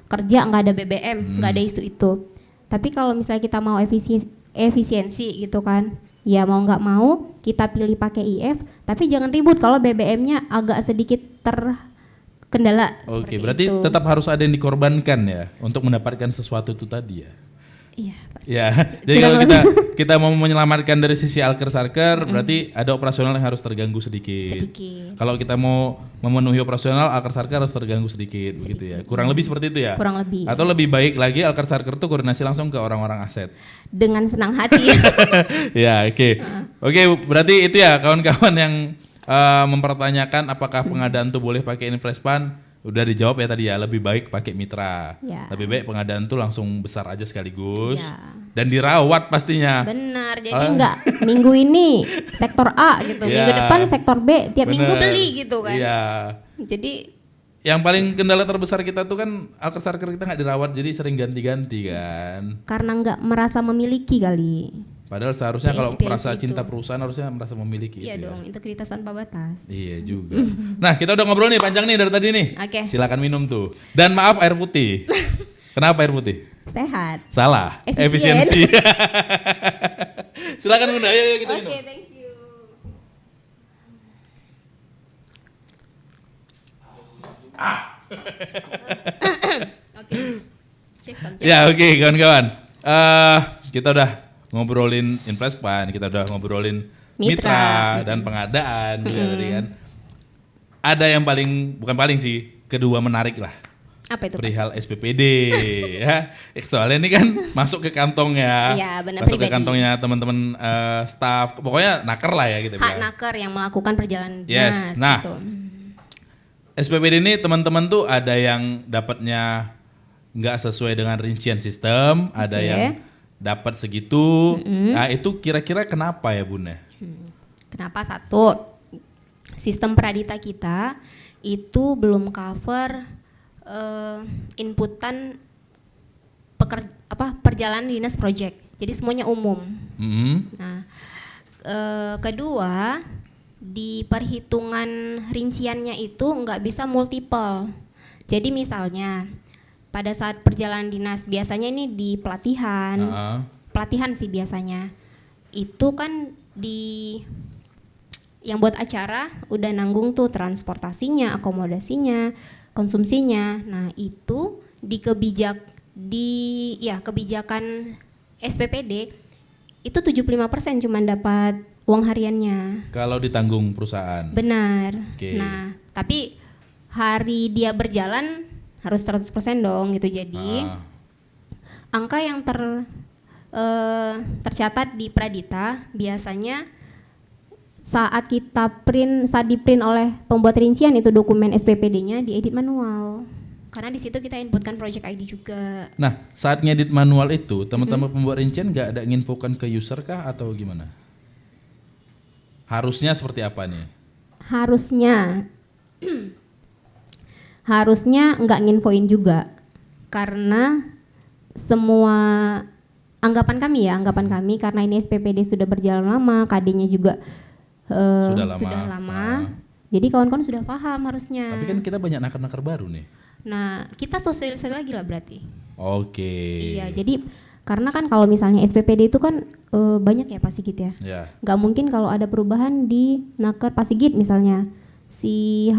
kerja nggak ada BBM, nggak ada isu itu. Tapi kalau misalnya kita mau efisiensi gitu kan, ya mau nggak mau kita pilih pakai IF, tapi jangan ribut kalau BBM-nya agak sedikit terkendala. Oke, berarti itu tetap harus ada yang dikorbankan ya untuk mendapatkan sesuatu itu tadi ya. Iya. Ya, jadi kalau kita mau menyelamatkan dari sisi alker-sarker, berarti ada operasional yang harus terganggu sedikit. Kalau kita mau memenuhi operasional, alker-sarker harus terganggu sedikit, begitu ya. Kurang lebih seperti itu ya. Kurang lebih. Atau lebih baik lagi alker-sarker itu koordinasi langsung ke orang-orang aset. Dengan senang hati. Ya, oke. Oke, berarti itu ya kawan-kawan yang mempertanyakan apakah pengadaan tuh boleh pakai Investpan. Udah dijawab ya tadi ya, lebih baik pakai mitra. Lebih baik pengadaan tuh langsung besar aja sekaligus. Dan dirawat pastinya. Benar, jadi enggak minggu ini sektor A gitu, minggu depan sektor B, tiap minggu beli gitu kan. Jadi yang paling kendala terbesar kita tuh kan alker-sarker kita nggak dirawat, jadi sering ganti-ganti kan. Karena nggak merasa memiliki kali. Padahal seharusnya kalau merasa cinta perusahaan harusnya merasa memiliki. Iya dong, integritas tanpa batas. Iya juga. Nah, kita udah ngobrol nih panjang nih dari tadi nih. Oke. Silakan minum tuh. Dan maaf air putih. Kenapa air putih? Sehat. Salah. Efisiensi. Silakan Bunda, ayo kita minum. Oke, thank you. Oke. Ya, oke kawan-kawan. Kita udah ngobrolin Investpan, kita udah ngobrolin mitra dan pengadaan juga tadi kan. Ada yang bukan paling sih, kedua menarik lah. Apa itu? Perihal SPPD ya. Soalnya ini kan masuk ke kantongnya. Iya, benar, masuk pribadi. ke kantongnya teman-teman staff. Pokoknya naker lah ya gitu. Hak naker yang melakukan perjalanan dinas. Yes. Nah, gitu. SPPD ini teman-teman tuh ada yang dapatnya nggak sesuai dengan rincian sistem, ada yang dapat segitu. Nah, itu kira-kira kenapa ya Bun? Kenapa? Satu, sistem pradita kita itu belum cover inputan perjalanan dinas project. Jadi semuanya umum. Nah, kedua, di perhitungan rinciannya itu nggak bisa multiple. Jadi misalnya pada saat perjalanan dinas, biasanya ini di pelatihan, pelatihan sih biasanya, itu kan yang buat acara udah nanggung tuh transportasinya, akomodasinya, konsumsinya. Nah itu kebijakan SPPD itu 75% cuma dapat uang hariannya. Kalau ditanggung perusahaan. Benar. Nah tapi hari dia berjalan harus 100% dong gitu. Jadi angka yang tercatat di Pradita biasanya saat di print oleh pembuat rincian itu dokumen SPPD-nya diedit manual. Karena di situ kita inputkan project ID juga. Nah, saat ngedit manual itu teman-teman pembuat rincian nggak ada nginfokan ke user kah atau gimana? Harusnya seperti apa nih? Harusnya nggak nginfoin juga, karena semua anggapan kami karena ini SPPD sudah berjalan lama, KD-nya juga sudah lama. Jadi kawan-kawan sudah paham harusnya. Tapi kan kita banyak naker-naker baru nih. Nah, kita sosialisasi lagi lah berarti. Oke. Iya, jadi karena kan kalau misalnya SPPD itu kan banyak ya Pak Sigit ya. Nggak mungkin kalau ada perubahan di naker Pak Sigit misalnya. Si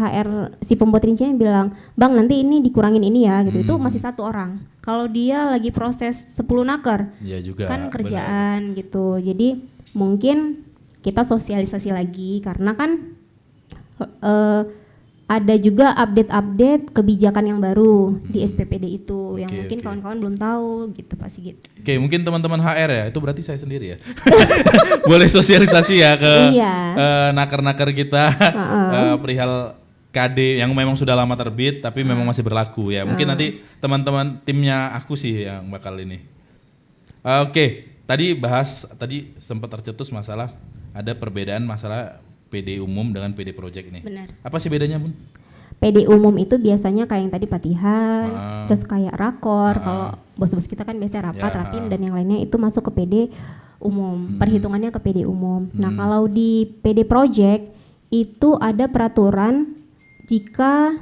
pembuat rincian bilang, "Bang, nanti ini dikurangin ini ya," gitu. Itu masih satu orang. Kalau dia lagi proses 10 naker, ya juga, kan kerjaan gitu. Jadi mungkin kita sosialisasi lagi karena kan ada juga update kebijakan yang baru di SPPD itu yang mungkin kawan-kawan belum tahu gitu Pak Sigit. Oke, mungkin teman-teman HR ya, itu berarti saya sendiri ya. Boleh sosialisasi ya ke naker-naker kita perihal KD yang memang sudah lama terbit tapi memang masih berlaku ya. Mungkin nanti teman-teman timnya aku sih yang bakal ini. Oke, tadi sempat tercetus masalah ada perbedaan masalah PD umum dengan PD project ini. Benar. Apa sih bedanya, Bun? PD umum itu biasanya kayak yang tadi pelatihan, terus kayak rakor. Kalau bos-bos kita kan biasanya rapat, rapim dan yang lainnya itu masuk ke PD umum. Perhitungannya ke PD umum. Nah, kalau di PD project itu ada peraturan jika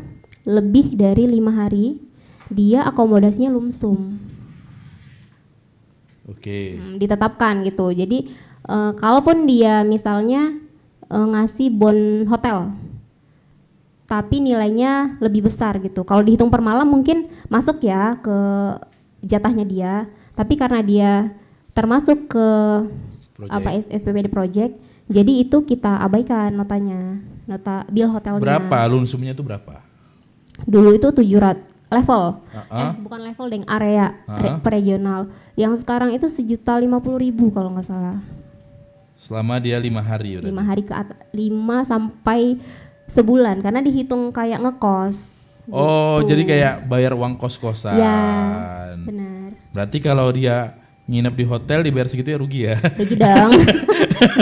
lebih dari 5 hari dia akomodasinya lumsum. Oke. Ditetapkan gitu. Jadi kalaupun dia misalnya ngasih bon hotel tapi nilainya lebih besar gitu. Kalau dihitung per malam mungkin masuk ya ke jatahnya dia, tapi karena dia termasuk ke SPPD project, jadi itu kita abaikan notanya, nota bill hotelnya. Berapa lumsumnya itu berapa? Dulu itu 700 level, bukan level deng, area per regional. Yang sekarang itu 1.050.000 kalau nggak salah. Selama dia 5 hari. 5 hari ke atas, 5 sampai sebulan karena dihitung kayak ngekos. Oh, gitu. jadi kayak bayar uang kos-kosan. Ya, benar. Berarti kalau dia nginep di hotel dibayar segitu ya rugi ya? Rugi dong.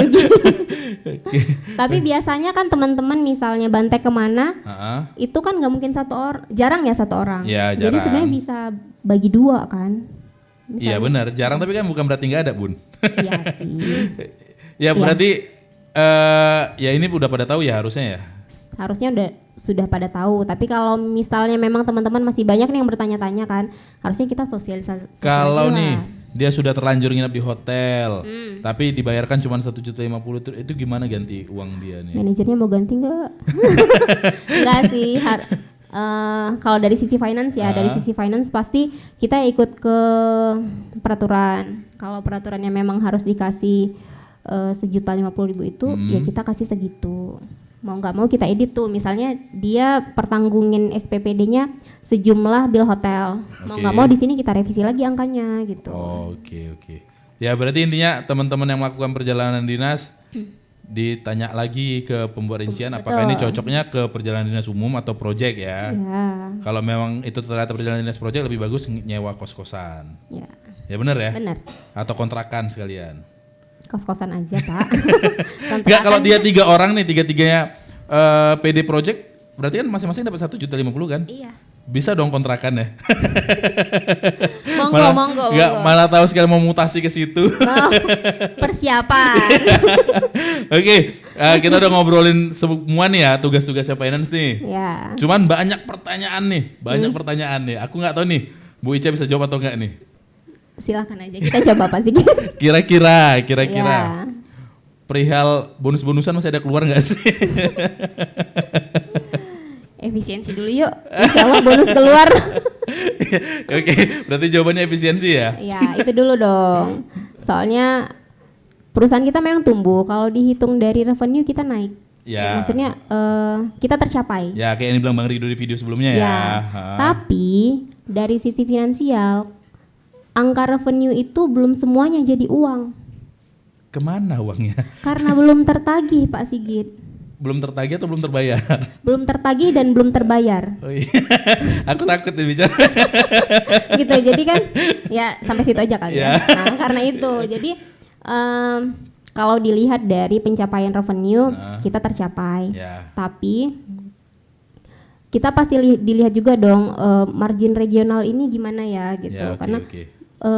Rugi. Tapi biasanya kan teman-teman misalnya bantek kemana, itu kan nggak mungkin satu orang, jarang ya satu orang. Ya, jadi sebenarnya bisa bagi 2 kan. Iya benar, jarang tapi kan bukan berarti nggak ada bun. Iya sih. Ya berarti ya ini udah pada tahu ya harusnya ya. Harusnya sudah pada tahu, tapi kalau misalnya memang teman-teman masih banyak nih yang bertanya-tanya kan, harusnya kita sosialisasi. Kalau nih dia sudah terlanjur nginep di hotel, tapi dibayarkan cuma 1.050.000 itu gimana ganti uang dia nih? Manajernya mau ganti nggak? Nggak sih. Kalau dari sisi finance ya, dari sisi finance pasti kita ikut ke peraturan. Kalau peraturannya memang harus dikasih 1.050.000 itu, ya kita kasih segitu. Mau nggak mau kita edit tuh, misalnya dia pertanggungin SPPD-nya sejumlah bill hotel, mau nggak mau di sini kita revisi lagi angkanya gitu. Oke. Ya berarti intinya teman-teman yang melakukan perjalanan dinas ditanya lagi ke pembuat rincian apakah ini cocoknya ke perjalanan dinas umum atau project ya. Kalau memang itu ternyata perjalanan dinas project lebih bagus nyewa kos-kosan. Ya benar ya? Benar. Atau kontrakan sekalian. Kos-kosan aja Pak. Enggak, kalau dia 3 orang nih, 3-3-nya PD project, berarti kan masing-masing dapat 1.050.000 kan? Iya. Bisa dong kontrakan ya. Monggo. Malah tahu sekali mau mutasi ke situ. Persiapan. Oke, kita udah ngobrolin semua nih ya tugas-tugasnya finance nih. Ya. Cuman banyak pertanyaan nih, Aku nggak tahu nih, Bu Ica bisa jawab atau enggak nih? Silakan aja, kita coba apa sih? Kira-kira. Ya. Perihal bonus-bonusan masih ada keluar nggak sih? Efisiensi dulu yuk, insya Allah bonus keluar. Oke, berarti jawabannya efisiensi ya? Ya, itu dulu dong. Soalnya perusahaan kita memang tumbuh, kalau dihitung dari revenue kita naik. Ya, maksudnya kita tercapai. Ya, kayak yang dibilang Bang Rido di video sebelumnya ya. Tapi dari sisi finansial, angka revenue itu belum semuanya jadi uang. Kemana uangnya? Karena belum tertagih Pak Sigit. Belum tertagih atau belum terbayar? Belum tertagih dan belum terbayar. Oh iya. Aku takut nih bicara. Gitu, jadi kan ya sampai situ aja kali ya. Nah, karena itu, jadi kalau dilihat dari pencapaian revenue kita tercapai. Tapi kita pasti dilihat juga dong margin regional ini gimana ya gitu. Karena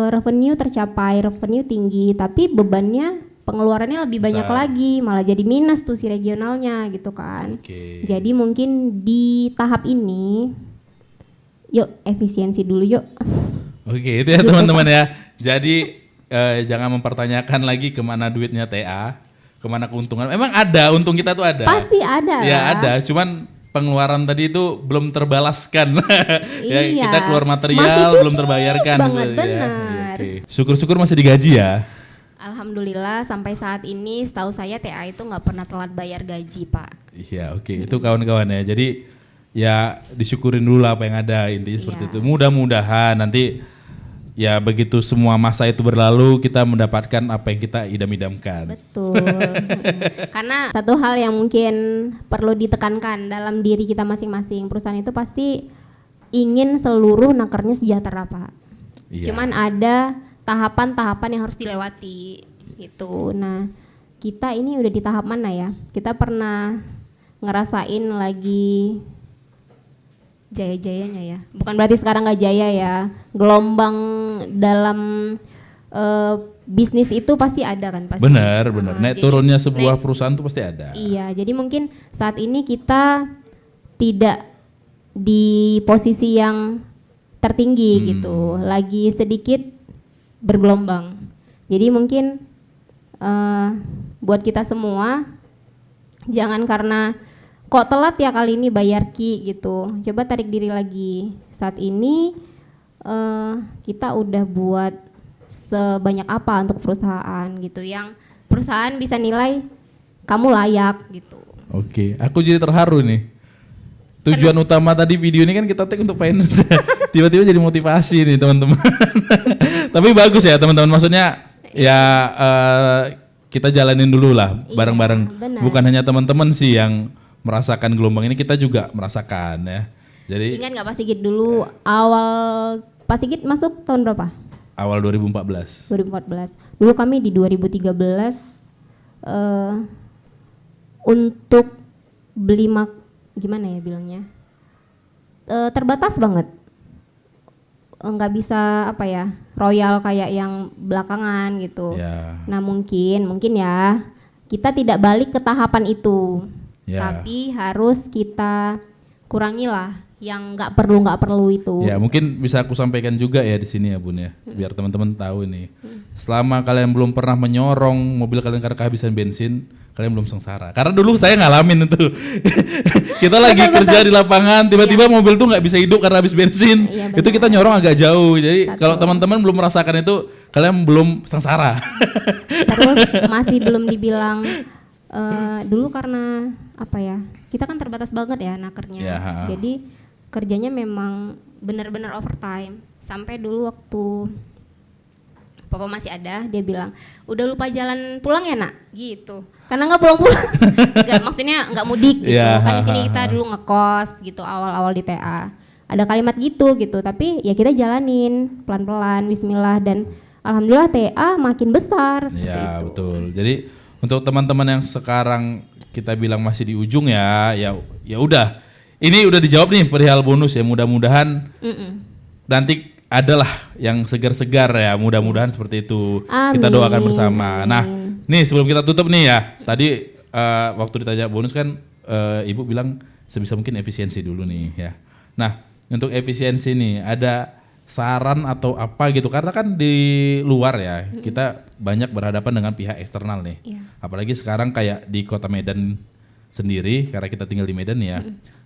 revenue tercapai, revenue tinggi, tapi bebannya pengeluarannya lebih banyak lagi, malah jadi minus tuh si regionalnya gitu kan. Jadi mungkin di tahap ini yuk efisiensi dulu yuk. Oke, itu ya teman-teman ya. Jadi jangan mempertanyakan lagi kemana duitnya TA, kemana keuntungan. Memang ada, untung kita tuh ada. Pasti ada. Ya ada, cuman pengeluaran tadi itu belum terbalaskan. Ya, kita keluar material belum terbayarkan. Banget, benar. Syukur-syukur masih digaji ya. Alhamdulillah sampai saat ini setahu saya TA itu nggak pernah telat bayar gaji Pak. Iya itu kawan-kawan ya. Jadi ya disyukurin dulu lah apa yang ada, intinya seperti itu. Mudah-mudahan nanti ya begitu semua masa itu berlalu kita mendapatkan apa yang kita idam-idamkan. Betul. Karena satu hal yang mungkin perlu ditekankan dalam diri kita masing-masing, perusahaan itu pasti ingin seluruh nakernya sejahtera Pak. Cuman ada tahapan-tahapan yang harus dilewati gitu. Nah, kita ini udah di tahap mana ya? Kita pernah ngerasain lagi jaya-jayanya ya. Bukan berarti sekarang nggak jaya ya. Gelombang dalam bisnis itu pasti ada kan pasti. Benar. Naik turunnya sebuah naik, perusahaan tuh pasti ada. Iya, jadi mungkin saat ini kita tidak di posisi yang tertinggi gitu, lagi sedikit bergelombang. Jadi mungkin buat kita semua, jangan karena kok telat ya kali ini bayar Ki gitu. Coba tarik diri lagi. Saat ini kita udah buat sebanyak apa untuk perusahaan gitu, yang perusahaan bisa nilai kamu layak gitu. Oke, aku jadi terharu nih. Tujuan utama tadi video ini kan kita take untuk finance. Tiba-tiba jadi motivasi nih teman-teman. Tapi bagus ya teman-teman, maksudnya ya kita jalanin dulu lah bareng-bareng. Benar. Bukan hanya teman-teman sih yang merasakan gelombang ini, kita juga merasakan ya. Jadi ingat nggak Pak Sigit dulu awal Pak Sigit masuk tahun berapa? awal 2014. 2014. Dulu kami di 2013 untuk beli gimana ya bilangnya? Terbatas banget. Nggak bisa apa ya, royal kayak yang belakangan gitu. Ya. Nah mungkin ya kita tidak balik ke tahapan itu, tapi harus kita kurangi lah yang nggak perlu itu. Ya mungkin bisa aku sampaikan juga ya di sini ya Bun ya, biar teman-teman tahu ini. Selama kalian belum pernah menyorong mobil kalian karena kehabisan bensin, kalian belum sengsara. Karena dulu saya ngalamin itu. Kita lagi kerja di lapangan, tiba-tiba mobil tuh nggak bisa hidup karena habis bensin. Itu kita nyorong agak jauh. Jadi kalau teman-teman belum merasakan itu, kalian belum sengsara. Terus masih belum dibilang dulu karena apa ya? Kita kan terbatas banget ya nakernya. Ya. Jadi kerjanya memang benar-benar overtime. Sampai dulu waktu Papa masih ada, dia bilang, udah lupa jalan pulang ya nak? Gitu. Karena nggak pulang-pulang. Maksudnya nggak mudik gitu. Kan di sini kita dulu ngekos gitu awal-awal di TA. Ada kalimat gitu. Tapi ya kita jalanin pelan-pelan, bismillah, dan alhamdulillah TA makin besar seperti itu. Ya betul. Jadi untuk teman-teman yang sekarang kita bilang masih di ujung ya udah. Ini udah dijawab nih perihal bonus ya, mudah-mudahan nanti adalah yang segar-segar ya, mudah-mudahan seperti itu. Amin. Kita doakan bersama. Nah, nih sebelum kita tutup nih ya, tadi waktu ditanya bonus kan Ibu bilang sebisa mungkin efisiensi dulu nih ya. Nah, untuk efisiensi nih ada saran atau apa gitu, karena kan di luar ya kita banyak berhadapan dengan pihak eksternal nih. Apalagi sekarang kayak di Kota Medan sendiri, karena kita tinggal di Medan ya.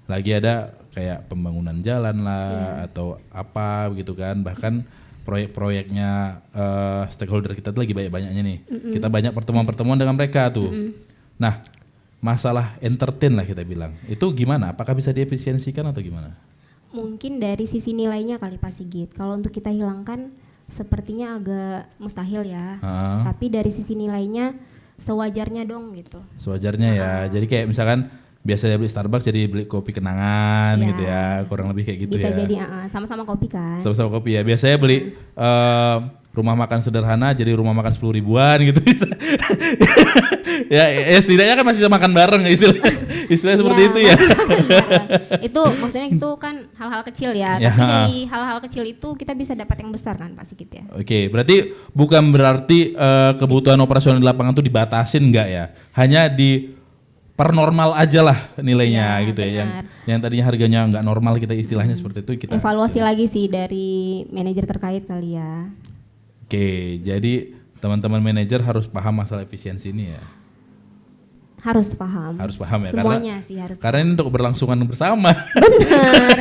Lagi ada kayak pembangunan jalan lah atau apa gitu kan, bahkan proyek-proyeknya stakeholder kita tuh lagi banyak-banyaknya nih. Kita banyak pertemuan-pertemuan dengan mereka tuh. Nah, masalah entertain lah kita bilang, itu gimana? Apakah bisa diefisiensikan atau gimana? Mungkin dari sisi nilainya kali Pak Sigit. Kalau untuk kita hilangkan sepertinya agak mustahil ya. Tapi dari sisi nilainya sewajarnya dong gitu. Sewajarnya ya. Jadi kayak misalkan biasanya beli Starbucks jadi beli kopi kenangan gitu ya, kurang lebih kayak gitu. Bisa ya. Bisa jadi sama-sama kopi kan. Sama-sama kopi ya. Biasanya beli rumah makan sederhana jadi rumah makan 10 ribuan gitu. ya setidaknya kan masih makan bareng istilah seperti itu ya. Itu maksudnya itu kan hal-hal kecil ya. Tapi dari hal-hal kecil itu kita bisa dapat yang besar kan Pak Sigit ya. Oke, berarti bukan berarti kebutuhan operasional di lapangan itu dibatasin enggak ya? Hanya di per normal aja lah nilainya gitu ya. Yang tadinya harganya nggak normal kita istilahnya seperti itu, kita evaluasi lagi sih dari manajer terkait kali ya. Oke, jadi teman-teman manajer harus paham masalah efisiensi ini ya. Harus paham ya. Semuanya sih harus. Karena ini untuk keberlangsungan bersama. Benar.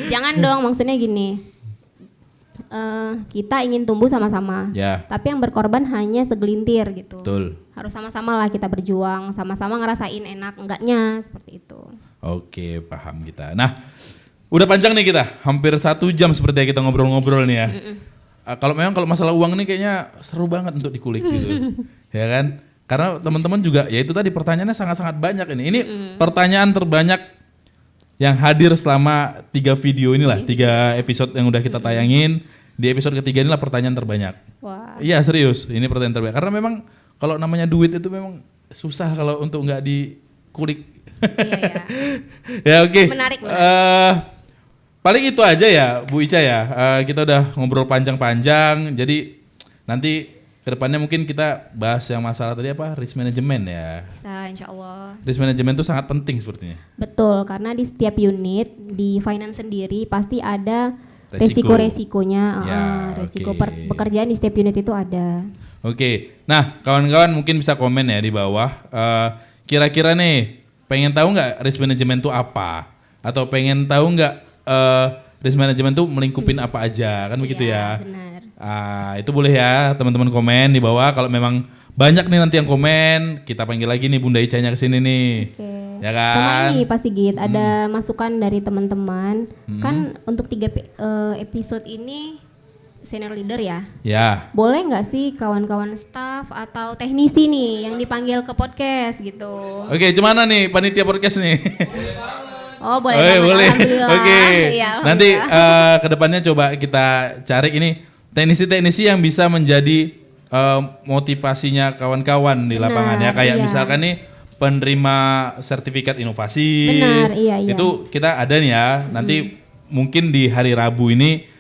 Jangan dong, maksudnya gini. Kita ingin tumbuh sama-sama, tapi yang berkorban hanya segelintir gitu. Betul. Harus sama-sama lah kita berjuang, sama-sama ngerasain enak enggaknya seperti itu. Oke, paham kita. Nah, udah panjang nih kita, hampir 1 jam seperti yang kita ngobrol-ngobrol nih ya. Kalau masalah uang ini kayaknya seru banget untuk dikulik gitu, ya kan? Karena teman-teman juga, ya itu tadi pertanyaannya sangat-sangat banyak ini. Ini pertanyaan terbanyak yang hadir selama 3 video inilah, 3 episode yang udah kita tayangin. Di episode ketiga inilah pertanyaan terbanyak. Wah. Iya serius, ini pertanyaan terbanyak. Karena memang kalau namanya duit itu memang susah kalau untuk nggak dikulik. Iya. Ya oke. Menarik. paling itu aja ya Bu Ica ya. Kita udah ngobrol panjang-panjang. Jadi nanti kedepannya mungkin kita bahas yang masalah tadi apa, risk management ya. Bisa, insya Allah. Risk management itu sangat penting sepertinya. Betul, karena di setiap unit di finance sendiri pasti ada Resiko. resiko-resikonya. Ya, Resiko oke. pekerjaan di setiap unit itu ada. Oke, nah kawan-kawan mungkin bisa komen ya di bawah. Kira-kira nih pengen tahu nggak risk management itu apa? Atau pengen tahu nggak risk management itu melingkupin apa aja? Kan begitu ya? Benar. Itu boleh ya teman-teman komen di bawah. Kalau memang banyak nih nanti yang komen, kita panggil lagi nih Bunda Icanya kesini nih. Oke. Ya kan? Sama ini Pak Sigit, ada masukan dari teman-teman. Kan untuk 3 episode ini senior leader ya. Ya. Boleh nggak sih kawan-kawan staff atau teknisi nih yang dipanggil ke podcast gitu? Oke, gimana nih panitia podcast nih? Oh boleh Oke, banget, boleh. alhamdulillah. Oke. Iya, Nanti alhamdulillah. kedepannya coba kita cari ini teknisi-teknisi yang bisa menjadi motivasinya kawan-kawan di Benar, lapangan ya. Kayak iya. misalkan nih penerima sertifikat inovasi. Benar, iya. Itu kita ada nih ya. Nanti mungkin di hari Rabu ini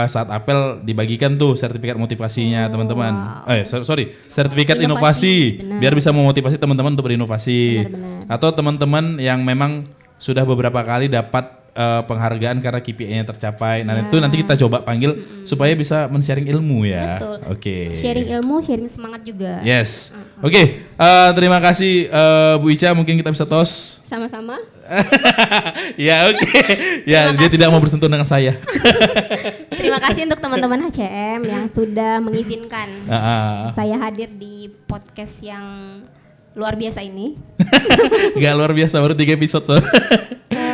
saat apel dibagikan tuh sertifikat motivasinya teman-teman. Sorry, sertifikat inovasi, benar. biar bisa memotivasi teman-teman untuk berinovasi. Benar. Atau teman-teman yang memang sudah beberapa kali dapat penghargaan karena KPI-nya tercapai. Nah, itu nanti kita coba panggil supaya bisa men-sharing ilmu ya. Betul. Oke. Sharing ilmu, sharing semangat juga. Yes. Oke, terima kasih Bu Ica, mungkin kita bisa tos. Sama-sama. Ya, oke. Ya, dia tidak mau bersentuh dengan saya. Terima kasih untuk teman-teman HCM yang sudah mengizinkan saya hadir di podcast yang luar biasa ini. Gak luar biasa, baru 3 episode so.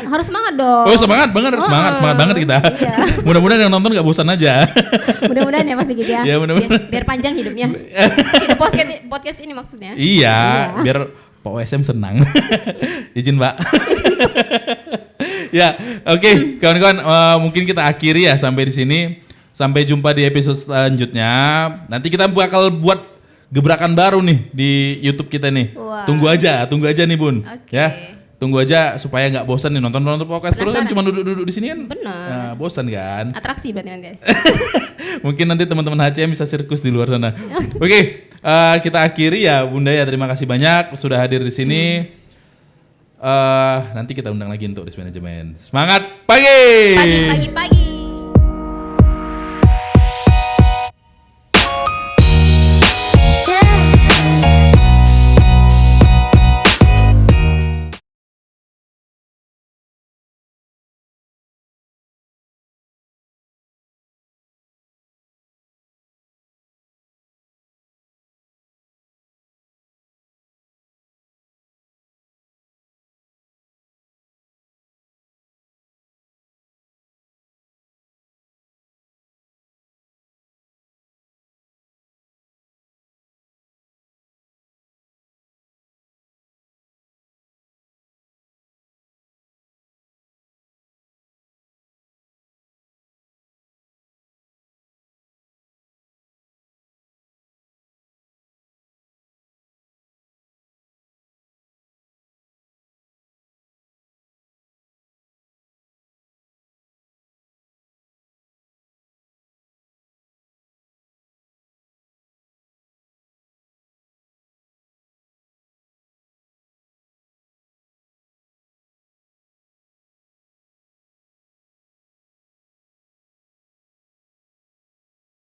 Harus semangat dong. Oh semangat banget, semangat banget kita. Iya. Mudah-mudahan yang nonton gak bosan aja. Mudah-mudahan ya Mas Sigit ya. Ya, mudah-mudahan. Biar panjang hidupnya. Hidup podcast ini maksudnya. Iya, biar Pak OSM senang. Izin Mbak. Ya, oke, kawan-kawan, mungkin kita akhiri ya sampai di sini. Sampai jumpa di episode selanjutnya. Nanti kita bakal buat gebrakan baru nih di YouTube kita nih. Wah. Tunggu aja nih Bun. Oke. Ya. Tunggu aja supaya nggak bosan nih nonton podcast terus kan Penasaran. cuma duduk-duduk di sini kan. Benar. Nah, bosan kan. Atraksi berarti nanti. Mungkin nanti teman-teman HCM bisa sirkus di luar sana. Oke, kita akhiri ya Bunda ya. Terima kasih banyak sudah hadir di sini. Nanti kita undang lagi untuk risk management. Semangat pagi. Pagi.